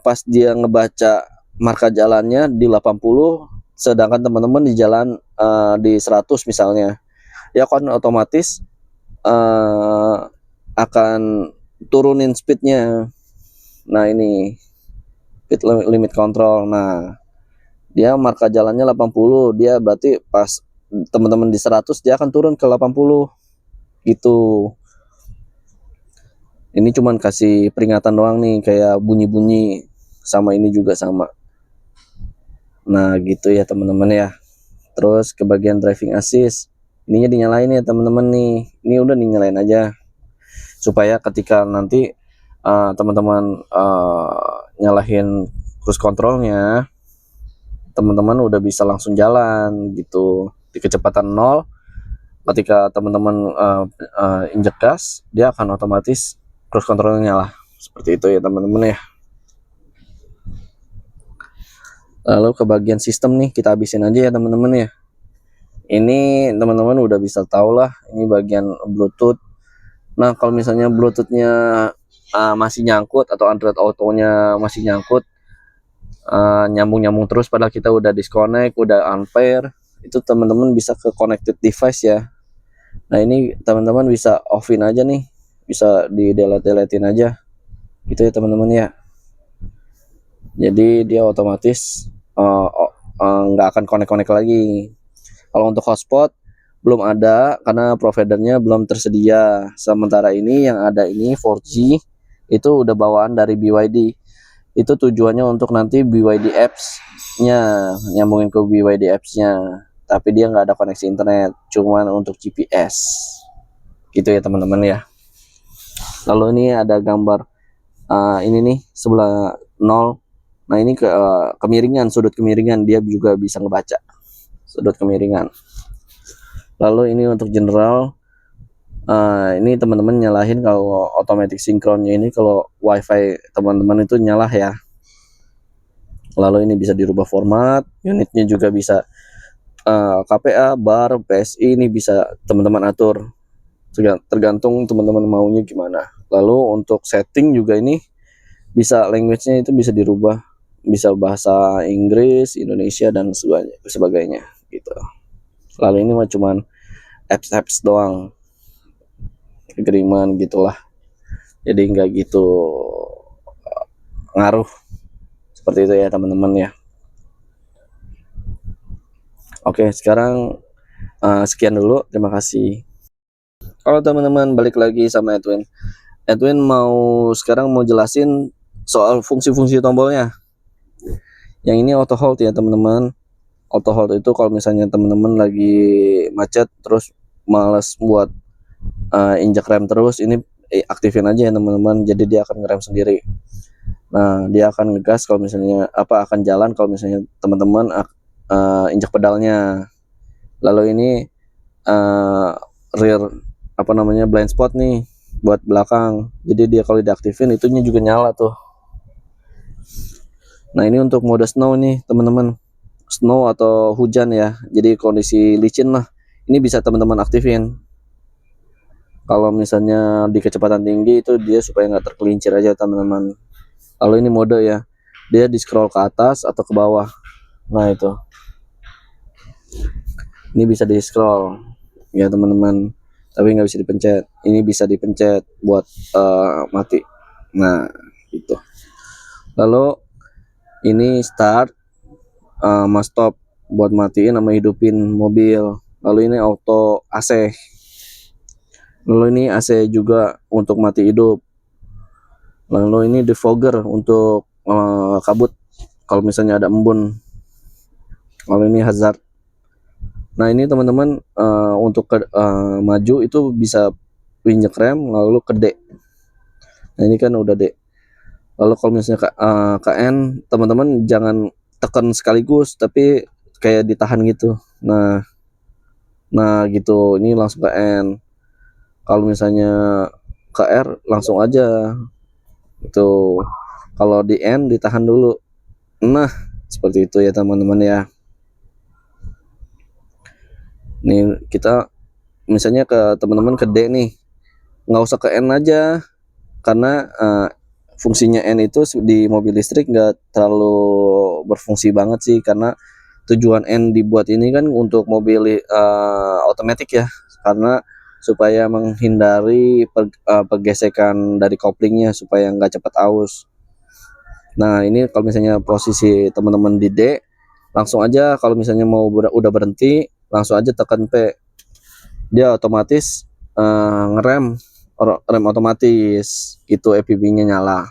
pas dia ngebaca marka jalannya di 80, sedangkan teman-teman di jalan di 100 misalnya, ya kan otomatis akan turunin speednya. Nah, ini speed limit control. Nah, dia marka jalannya 80, dia berarti pas teman-teman di 100 dia akan turun ke 80 gitu. Ini cuman kasih peringatan doang nih, kayak bunyi-bunyi, sama ini juga sama. Nah gitu ya teman-teman ya. Terus ke bagian driving assist, ininya dinyalain ya teman-teman nih. Ini udah dinyalain aja supaya ketika nanti teman-teman nyalahin cruise controlnya, teman-teman udah bisa langsung jalan gitu di kecepatan 0. Ketika teman-teman injek gas, dia akan otomatis cruise controlnya nyala. Seperti itu ya teman-teman ya. Lalu ke bagian sistem nih, kita habisin aja ya teman-teman ya. Ini teman-teman udah bisa tahu lah, ini bagian Bluetooth. Nah kalau misalnya Bluetoothnya masih nyangkut atau Android Auto-nya masih nyangkut, nyambung-nyambung terus padahal kita udah disconnect, udah unpair, itu teman-teman bisa ke connected device ya. Nah ini teman-teman bisa offin aja nih, bisa di delete-deletein aja gitu ya teman-teman ya. Jadi dia otomatis nggak akan connect lagi. Kalau untuk hotspot belum ada karena providernya belum tersedia. Sementara ini yang ada ini 4G itu udah bawaan dari BYD. Itu tujuannya untuk nanti BYD apps-nya, nyambungin ke BYD apps-nya. Tapi dia nggak ada koneksi internet, cuman untuk GPS. Gitu ya teman-teman ya. Lalu ini ada gambar ini nih sebelah 0. Nah ini kemiringan, sudut kemiringan, dia juga bisa ngebaca sudut kemiringan. Lalu ini untuk general, ini teman-teman nyalahin kalau automatic sinkronnya ini, kalau wifi teman-teman itu nyala ya. Lalu ini bisa dirubah format, unitnya juga bisa KPA, bar, PSI, ini bisa teman-teman atur tergantung teman-teman maunya gimana. Lalu untuk setting juga ini bisa, language-nya itu bisa dirubah, bisa bahasa Inggris, Indonesia dan sebagainya gitu. Lalu ini mah cuman apps doang, agreement gitulah, jadi nggak gitu ngaruh. Seperti itu ya teman-teman ya. Oke, sekarang sekian dulu, terima kasih. Kalau teman-teman, balik lagi sama Edwin sekarang mau jelasin soal fungsi-fungsi tombolnya. Yang ini auto hold ya teman-teman. Auto hold itu kalau misalnya teman-teman lagi macet terus males buat injak rem terus, ini aktifin aja ya teman-teman, jadi dia akan ngerem sendiri. Nah dia akan ngegas kalau misalnya akan jalan kalau misalnya teman-teman injak pedalnya. Lalu ini rear blind spot nih buat belakang, jadi dia kalau diaktifin itunya juga nyala tuh. Nah ini untuk mode snow nih teman-teman, snow atau hujan ya, jadi kondisi licin lah, ini bisa teman-teman aktifin. Kalau misalnya di kecepatan tinggi itu dia supaya nggak tergelincir aja teman-teman. Lalu ini mode ya, dia di scroll ke atas atau ke bawah. Nah itu, ini bisa di scroll ya teman-teman, tapi nggak bisa dipencet. Ini bisa dipencet buat mati. Nah itu. Lalu ini start sama stop buat matiin sama hidupin mobil. Lalu ini auto AC. Lalu ini AC juga untuk mati hidup. Lalu ini defogger untuk kabut kalau misalnya ada embun. Lalu ini hazard. Nah ini teman-teman untuk maju itu bisa injek rem lalu ke D. Nah ini kan udah D. Lalu kalau misalnya KN, teman-teman jangan tekan sekaligus tapi kayak ditahan gitu. Nah gitu, ini langsung ke N. Kalau misalnya ke R langsung aja. Itu kalau di N ditahan dulu. Nah, seperti itu ya teman-teman ya. Nih kita misalnya ke teman-teman ke D nih, nggak usah ke N aja, karena fungsinya N itu di mobil listrik nggak terlalu berfungsi banget sih, karena tujuan N dibuat ini kan untuk mobil otomatis ya, karena supaya menghindari pergesekan dari koplingnya supaya nggak cepat aus. Nah ini kalau misalnya posisi teman-teman di D, langsung aja kalau misalnya mau udah berhenti, langsung aja tekan P, dia otomatis ngerem, rem otomatis, itu EPB-nya nyala.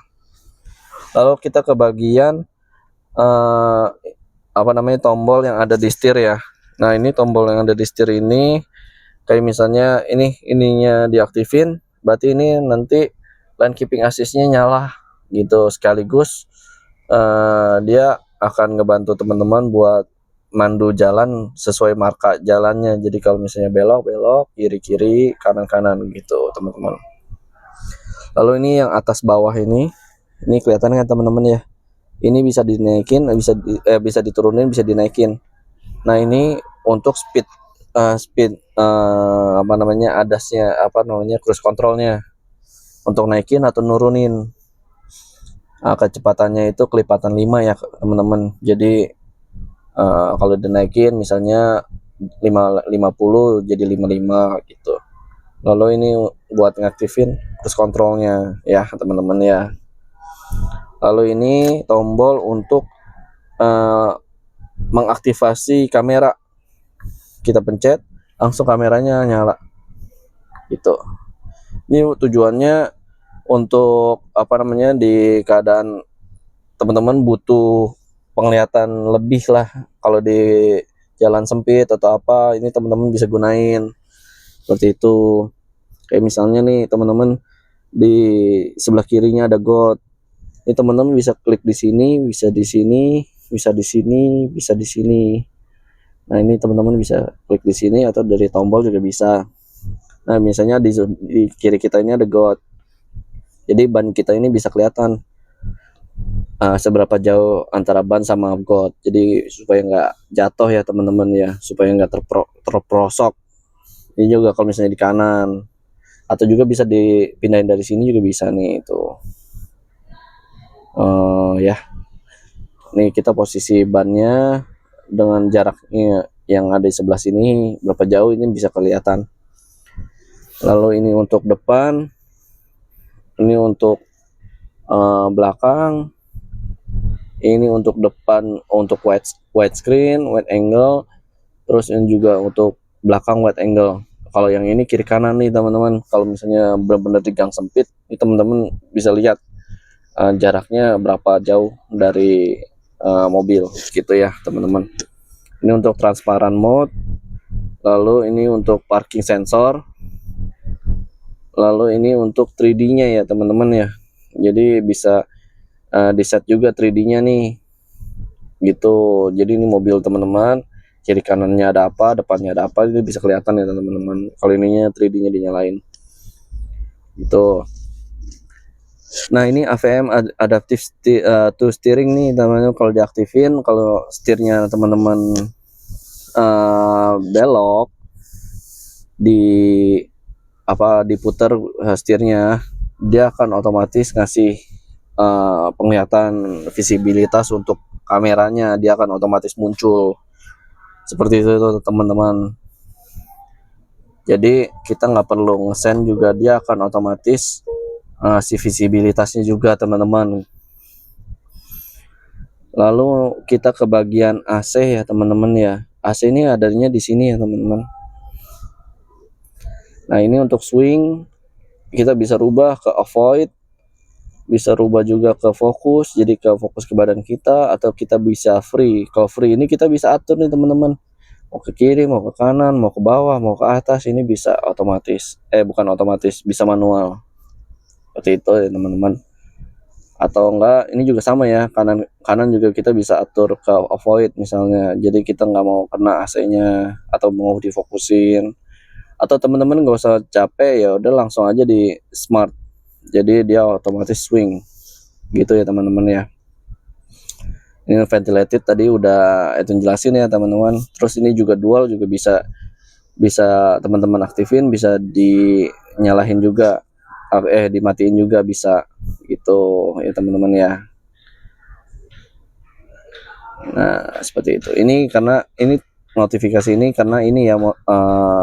Lalu kita ke bagian apa namanya, tombol yang ada di setir ya. Nah ini tombol yang ada di setir ini, kayak misalnya ininya diaktifin, berarti ini nanti lane keeping assist-nya nyala gitu, sekaligus dia akan ngebantu teman-teman buat mandu jalan sesuai marka jalannya. Jadi kalau misalnya belok, kiri, kanan gitu teman-teman. Lalu ini yang atas bawah ini kelihatan kan teman-teman ya. Ini bisa dinaikin, bisa diturunin, bisa dinaikin. Nah ini untuk speed apa namanya, adasnya, apa namanya, cruise controlnya, untuk naikin atau nurunin. Kecepatannya itu kelipatan 5 ya teman-teman. Jadi kalau dinaikin misalnya 50 jadi 55 gitu. Lalu ini buat ngaktifin cruise controlnya ya teman-teman ya. Lalu ini tombol untuk mengaktifasi kamera, kita pencet langsung kameranya nyala gitu. Ini tujuannya untuk apa namanya, di keadaan teman-teman butuh penglihatan lebih lah, kalau di jalan sempit atau apa, ini teman-teman bisa gunain seperti itu. Kayak misalnya nih teman-teman di sebelah kirinya ada got, ini teman-teman bisa klik di sini, bisa di sini, bisa di sini, bisa di sini. Nah ini teman-teman bisa klik di sini atau dari tombol juga bisa. Nah misalnya di kiri kita ini ada got, jadi ban kita ini bisa kelihatan seberapa jauh antara ban sama got, jadi supaya nggak jatuh ya teman-teman ya, supaya nggak terprosok. Ini juga kalau misalnya di kanan, atau juga bisa dipindahin dari sini juga bisa nih itu. Ya nih kita posisi bannya dengan jaraknya yang ada di sebelah sini berapa jauh, ini bisa kelihatan. Lalu ini untuk depan, ini untuk belakang, ini untuk depan untuk wide screen, wide angle, terus ini juga untuk belakang wide angle. Kalau yang ini kiri kanan nih teman-teman, kalau misalnya benar-benar di gang sempit, ini teman-teman bisa lihat jaraknya berapa jauh dari mobil gitu ya teman-teman. Ini untuk transparan mode, lalu ini untuk parking sensor, lalu ini untuk 3D-nya ya teman-teman ya. Jadi bisa di set juga 3D-nya nih gitu. Jadi ini mobil teman-teman, kiri kanannya ada apa, depannya ada apa, ini bisa kelihatan ya teman-teman. Kalau ininya 3D-nya dinyalain gitu. Nah ini AVM adaptive to steering nih teman-teman. Kalau diaktifin, kalau setirnya teman-teman belok, diputar setirnya, dia akan otomatis ngasih penglihatan visibilitas untuk kameranya, dia akan otomatis muncul seperti itu teman-teman. Jadi kita nggak perlu ngesen juga, dia akan otomatis si visibilitasnya juga teman-teman. Lalu kita ke bagian AC ya teman-teman ya. AC ini adanya di sini ya teman-teman. Nah ini untuk swing kita bisa rubah ke avoid, bisa rubah juga ke fokus, jadi ke fokus ke badan kita, atau kita bisa free. Kalau free ini kita bisa atur nih teman-teman, mau ke kiri, mau ke kanan, mau ke bawah, mau ke atas, ini bisa otomatis, bukan otomatis, bisa manual seperti itu ya teman-teman. Atau enggak, ini juga sama ya, kanan juga kita bisa atur ke avoid misalnya, jadi kita nggak mau kena AC-nya atau mau difokusin. Atau teman-teman nggak usah capek, ya udah langsung aja di smart, jadi dia otomatis swing gitu ya teman-teman ya. Ini ventilated tadi udah itu jelasin ya teman-teman. Terus ini juga dual, juga bisa bisa teman-teman aktifin, bisa dinyalahin juga, dimatiin juga bisa gitu ya teman-teman ya. Nah seperti itu. Ini karena ini notifikasi ini karena ini ya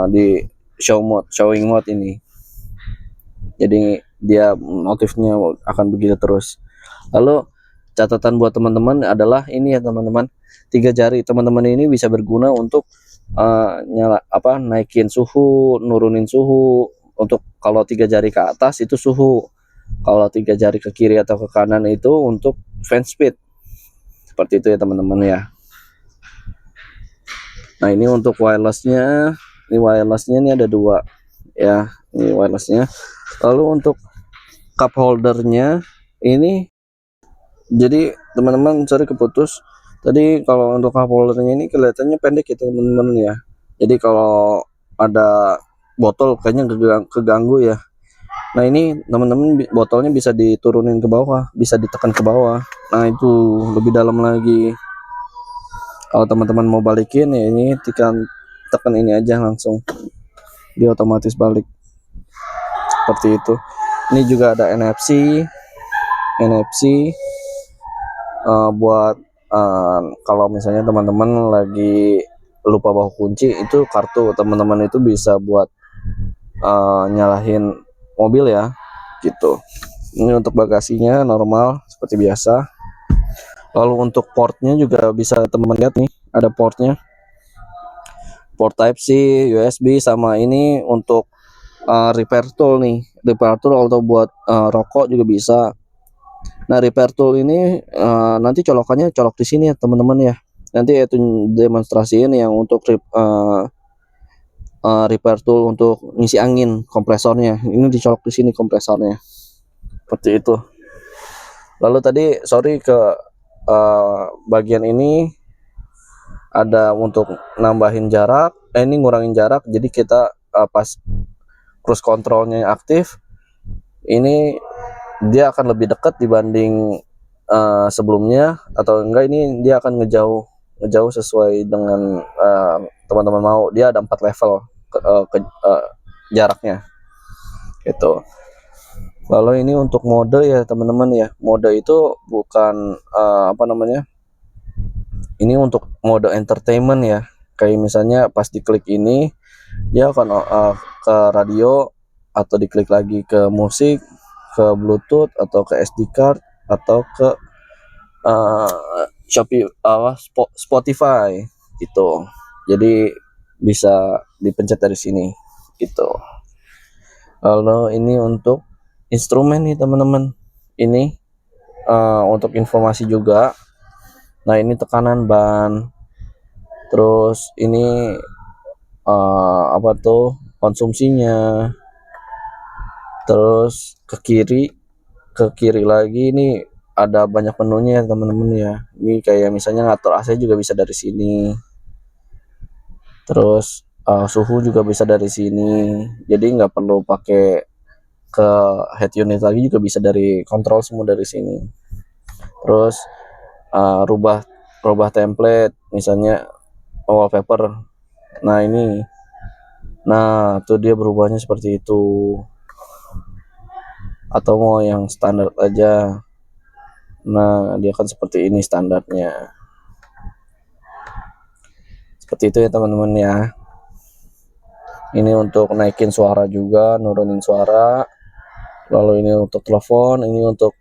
di showing mode ini, jadi dia notifnya akan begitu terus. Lalu catatan buat teman-teman adalah ini ya teman-teman, 3 jari teman-teman ini bisa berguna untuk naikin suhu, nurunin suhu. Untuk kalau 3 jari ke atas itu suhu, kalau 3 jari ke kiri atau ke kanan itu untuk fan speed, seperti itu ya teman-teman ya. Nah ini untuk wirelessnya, ini ada 2 ya, ini wirelessnya. Lalu untuk cup holdernya ini, jadi teman-teman sorry keputus tadi, kalau untuk cup holdernya ini kelihatannya pendek ya teman-teman ya. Jadi kalau ada botol kayaknya keganggu ya. Nah ini teman-teman botolnya bisa diturunin ke bawah, bisa ditekan ke bawah, nah itu lebih dalam lagi. Kalau teman-teman mau balikin ya ini tekan ini aja, langsung dia otomatis balik seperti itu. Ini juga ada NFC buat kalau misalnya teman-teman lagi lupa bawa kunci, itu kartu teman-teman itu bisa buat nyalahin mobil ya gitu. Ini untuk bagasinya normal seperti biasa. Lalu untuk portnya juga bisa teman-teman lihat nih, ada portnya, port Type C, USB, sama ini untuk repair tool nih, repair tool atau buat rokok juga bisa. Nah repair tool ini nanti colokannya colok di sini ya teman-teman ya. Nanti itu demonstrasiin yang untuk repair tool untuk ngisi angin kompresornya, ini dicolok di sini kompresornya, seperti itu. Lalu tadi sorry ke bagian ini ada untuk nambahin jarak, ini ngurangin jarak, jadi kita pas cruise controlnya aktif, ini dia akan lebih dekat dibanding sebelumnya, atau enggak ini dia akan ngejauh sesuai dengan teman-teman mau. Dia ada 4 level jaraknya gitu. Lalu ini untuk mode ya teman-teman ya, mode itu bukan ini untuk mode entertainment ya. Kayak misalnya pas diklik ini dia akan ke radio, atau diklik lagi ke musik, ke Bluetooth, atau ke SD card, atau ke Spotify gitu. Jadi bisa dipencet dari sini gitu. Lalu ini untuk instrumen nih teman-teman, ini untuk informasi juga. Nah ini tekanan ban, terus ini konsumsinya. Terus ke kiri lagi ini ada banyak menunya teman-teman ya. Ini kayak misalnya ngatur AC juga bisa dari sini. Terus suhu juga bisa dari sini. Jadi nggak perlu pakai ke head unit lagi, juga bisa dari kontrol semua dari sini. Terus rubah template, misalnya wallpaper. Nah tuh dia berubahnya seperti itu. Atau mau yang standar aja, nah dia kan seperti ini standarnya, seperti itu ya teman-teman ya. Ini untuk naikin suara juga, nurunin suara. Lalu ini untuk telepon, ini untuk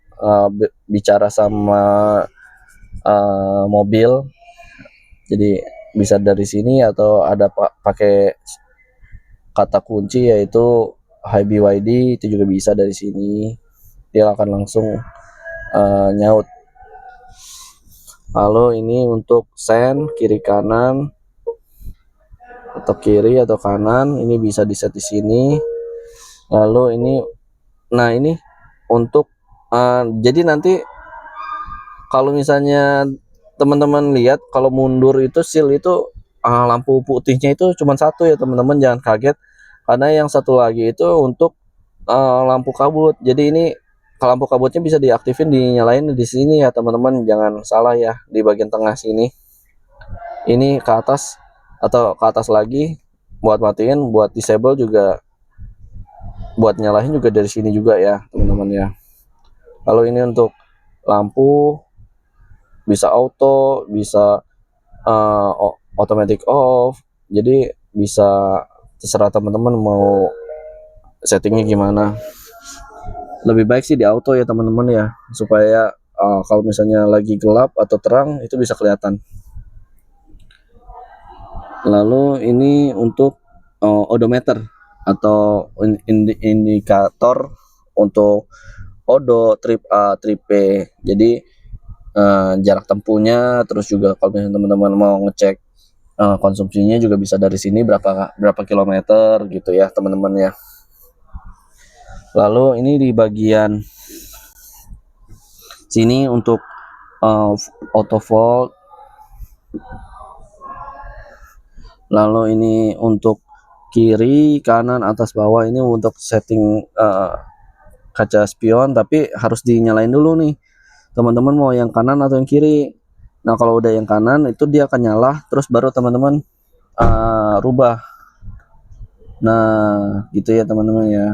bicara sama mobil, jadi bisa dari sini. Atau ada pakai kata kunci yaitu HBYD, itu juga bisa dari sini, dia akan langsung nyaut. Lalu ini untuk send kiri kanan, atau kiri atau kanan, ini bisa di set di sini. Lalu ini untuk jadi nanti kalau misalnya teman-teman lihat, kalau mundur itu seal itu lampu putihnya itu cuma 1 ya teman-teman, jangan kaget. Karena yang satu lagi itu untuk lampu kabut. Jadi ini kalau lampu kabutnya bisa diaktifin, dinyalain di sini ya teman-teman, jangan salah ya, di bagian tengah sini. Ini ke atas atau ke atas lagi buat matiin, buat disable juga, buat nyalain juga dari sini juga ya teman-teman ya. Kalau ini untuk lampu bisa auto, bisa automatic off, jadi bisa terserah teman-teman mau settingnya gimana. Lebih baik sih di auto ya teman-teman ya, supaya kalau misalnya lagi gelap atau terang itu bisa kelihatan. Lalu ini untuk odometer atau indikator untuk odo, trip A, trip B. Jadi jarak tempuhnya, terus juga kalau misalnya teman-teman mau ngecek konsumsinya juga bisa dari sini berapa kilometer gitu ya teman-teman ya. Lalu ini di bagian sini untuk auto volt. Lalu ini untuk kiri, kanan, atas, bawah, ini untuk setting kaca spion, tapi harus dinyalain dulu nih teman-teman, mau yang kanan atau yang kiri. Nah kalau udah yang kanan itu dia akan nyala, terus baru teman-teman rubah. Nah gitu ya teman-teman ya.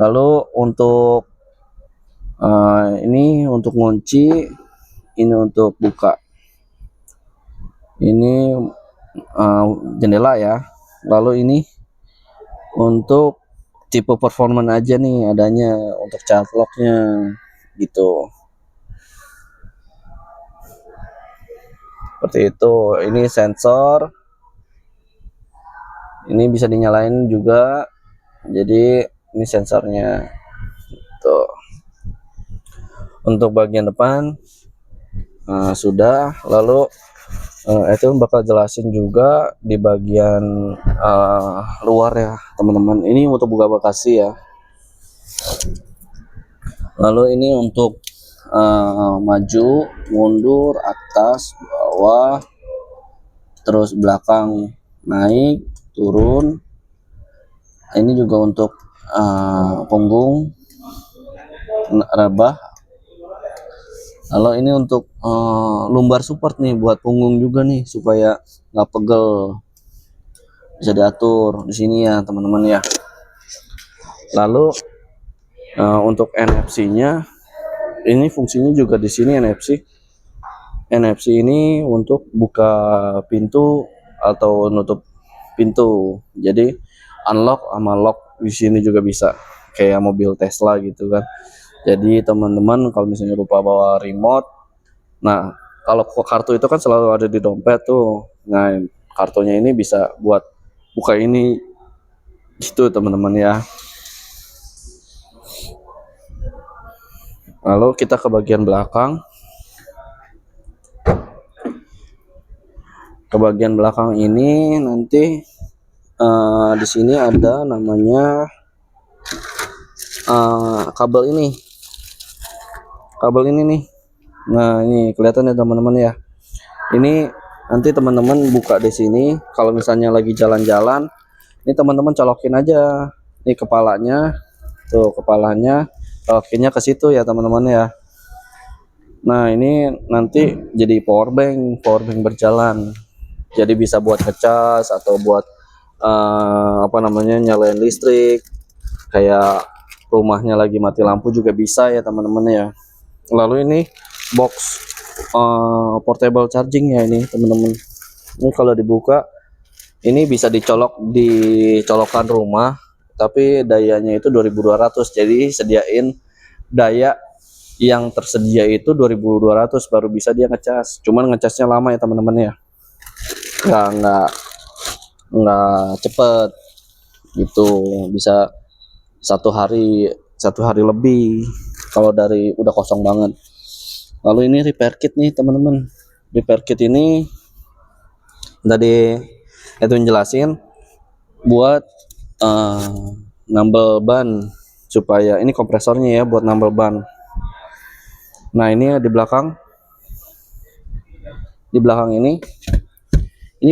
Lalu untuk ini untuk ngunci, ini untuk buka, ini jendela ya. Lalu ini untuk tipe performance aja nih adanya untuk child locknya gitu, seperti itu. Ini sensor, ini bisa dinyalain juga, jadi ini sensornya tuh. Untuk bagian depan sudah. Lalu itu bakal jelasin juga di bagian luar ya teman-teman. Ini untuk buka bagasi ya. Lalu ini untuk maju, mundur, atas, bawah, terus belakang, naik, turun. Ini juga untuk punggung, rebah. Lalu ini untuk lumbar support nih, buat punggung juga nih supaya nggak pegel, bisa diatur di sini ya teman-teman ya. Lalu untuk NFC-nya, ini fungsinya juga di sini NFC. NFC ini untuk buka pintu atau nutup pintu. Jadi unlock sama lock di sini juga bisa, kayak mobil Tesla gitu kan. Jadi teman-teman kalau misalnya lupa bawa remote, nah kalau kartu itu kan selalu ada di dompet tuh. Nah kartunya ini bisa buat buka ini gitu teman-teman ya. Lalu kita ke bagian belakang. Ke bagian belakang ini nanti di sini ada namanya kabel ini. Kabel ini nih. Nah, ini kelihatan ya teman-teman ya. Ini nanti teman-teman buka di sini. Kalau misalnya lagi jalan-jalan, ini teman-teman colokin aja. Ini kepalanya. Tuh, kepalanya colokinnya ke situ ya teman-teman ya. Nah, ini nanti jadi power bank berjalan. Jadi bisa buat ngecas atau buat nyalain listrik. Kayak rumahnya lagi mati lampu juga bisa ya teman-teman ya. Lalu ini box portable charging ya ini teman-teman. Ini kalau dibuka ini bisa dicolokan rumah, tapi dayanya itu 2200. Jadi sediain daya yang tersedia itu 2200 baru bisa dia ngecas. Cuman ngecasnya lama ya teman-teman ya. Nggak cepet gitu, bisa satu hari lebih kalau dari udah kosong banget. Lalu ini repair kit nih teman-teman. Repair kit ini tadi itu jelasin buat nambel ban, supaya ini kompresornya ya buat nambel ban. Nah ini di belakang ini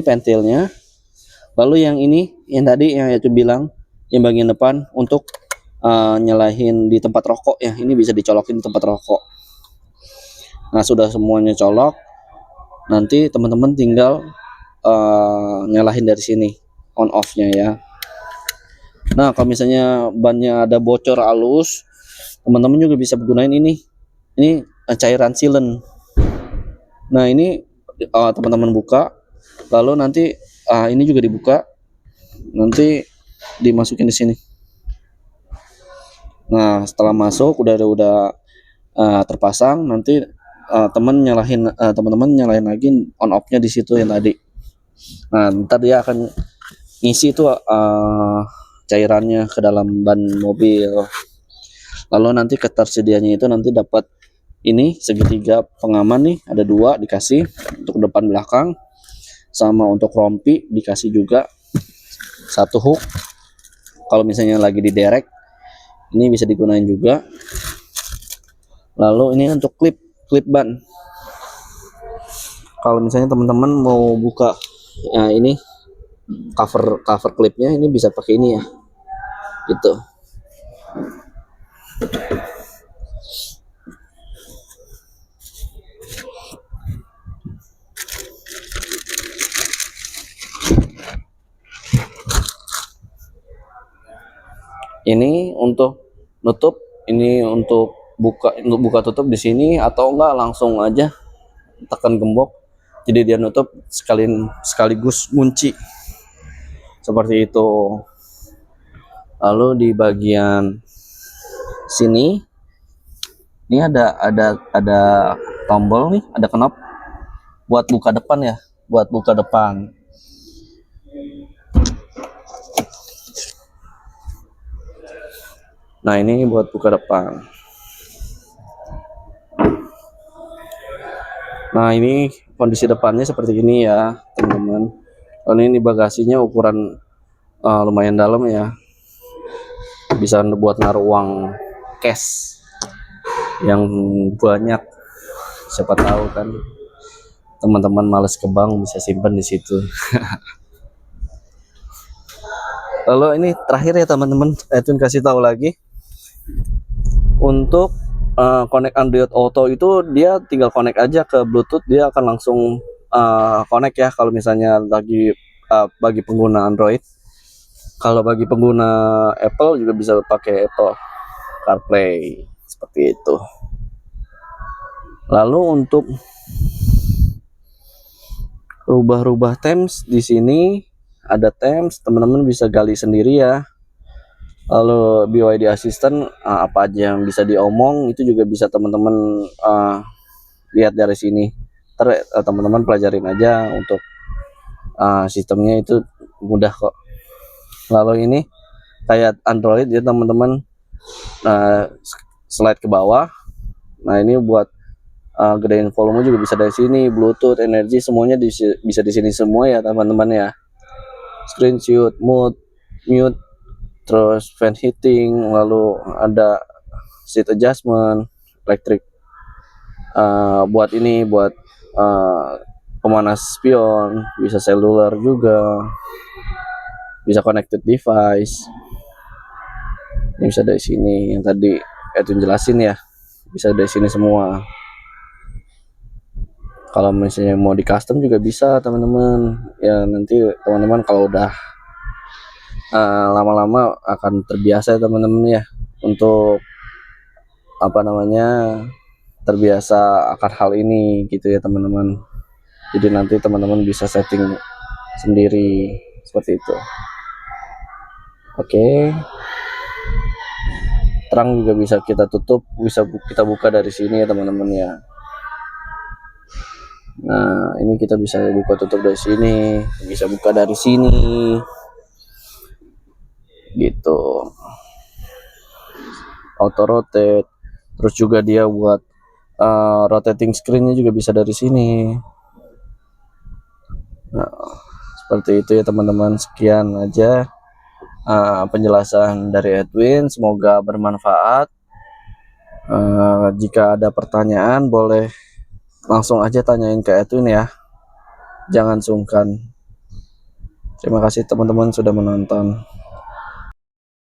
pentilnya. Lalu yang ini, yang tadi yang itu bilang, yang bagian depan untuk nyalahin di tempat rokok ya, ini bisa dicolokin di tempat rokok. Nah sudah semuanya colok, nanti teman-teman tinggal nyalahin dari sini on off-nya ya. Nah kalau misalnya bannya ada bocor halus, teman-teman juga bisa gunain ini cairan sealant. Nah ini teman-teman buka, lalu nanti ini juga dibuka, nanti dimasukin di sini. Nah setelah masuk udah terpasang, nanti teman-teman nyalahin lagi on off-nya di situ yang tadi. Nah ntar dia akan ngisi itu cairannya ke dalam ban mobil. Lalu nanti ketersediaannya itu nanti dapat ini segitiga pengaman nih, ada 2 dikasih untuk depan belakang, sama untuk rompi dikasih juga 1 hook. Kalau misalnya lagi diderek ini bisa digunain juga. Lalu ini untuk klip ban. Kalau misalnya teman-teman mau buka ini cover klipnya, ini bisa pakai ini ya, gitu. Ini untuk nutup, ini untuk buka tutup di sini, atau enggak langsung aja tekan gembok jadi dia nutup sekaligus kunci seperti itu. Lalu di bagian sini ini ada tombol nih, ada knop buat buka depan ya, buat buka depan. Nah ini buat buka depan. Nah ini kondisi depannya seperti ini ya teman-teman. Ini bagasinya ukuran lumayan dalam ya, bisa buat naruh uang cash yang banyak. Siapa tahu kan teman-teman males ke bank, bisa simpan di situ. Lalu ini terakhir ya teman-teman, Edwin kasih tahu lagi untuk connect Android Auto itu, dia tinggal connect aja ke Bluetooth, dia akan langsung connect ya kalau misalnya lagi bagi pengguna Android. Kalau bagi pengguna Apple juga bisa pakai Apple CarPlay seperti itu. Lalu untuk rubah themes, di sini ada themes, teman-teman bisa gali sendiri ya. Lalu BYD Assistant, apa aja yang bisa diomong itu juga bisa teman-teman lihat dari sini. Teman-teman pelajarin aja untuk sistemnya, itu mudah kok. Lalu ini kayak Android ya teman-teman, slide ke bawah. Nah ini buat gedein volume juga bisa dari sini, Bluetooth, energi, semuanya bisa di sini semua ya teman-teman ya. Screenshot, mute, terus fan heating, lalu ada seat adjustment, electric, buat pemanas spion, bisa cellular juga, bisa connected device. Ini bisa dari sini, yang tadi Edwin jelasin ya, bisa dari sini semua. Kalau misalnya mau di custom juga bisa teman-teman ya, nanti teman-teman kalau udah lama-lama akan terbiasa ya teman-teman ya, untuk terbiasa akan hal ini gitu ya teman-teman. Jadi nanti teman-teman bisa setting sendiri seperti itu. Oke. Terang juga bisa kita tutup, bisa kita buka dari sini ya teman-teman ya. Nah ini kita bisa buka tutup dari sini, bisa buka dari sini gitu. Auto rotate, terus juga dia buat rotating screennya juga bisa dari sini. Nah seperti itu ya teman-teman. Sekian aja penjelasan dari Edwin, semoga bermanfaat. Jika ada pertanyaan boleh langsung aja tanyain ke Edwin ya, jangan sungkan. Terima kasih teman-teman sudah menonton.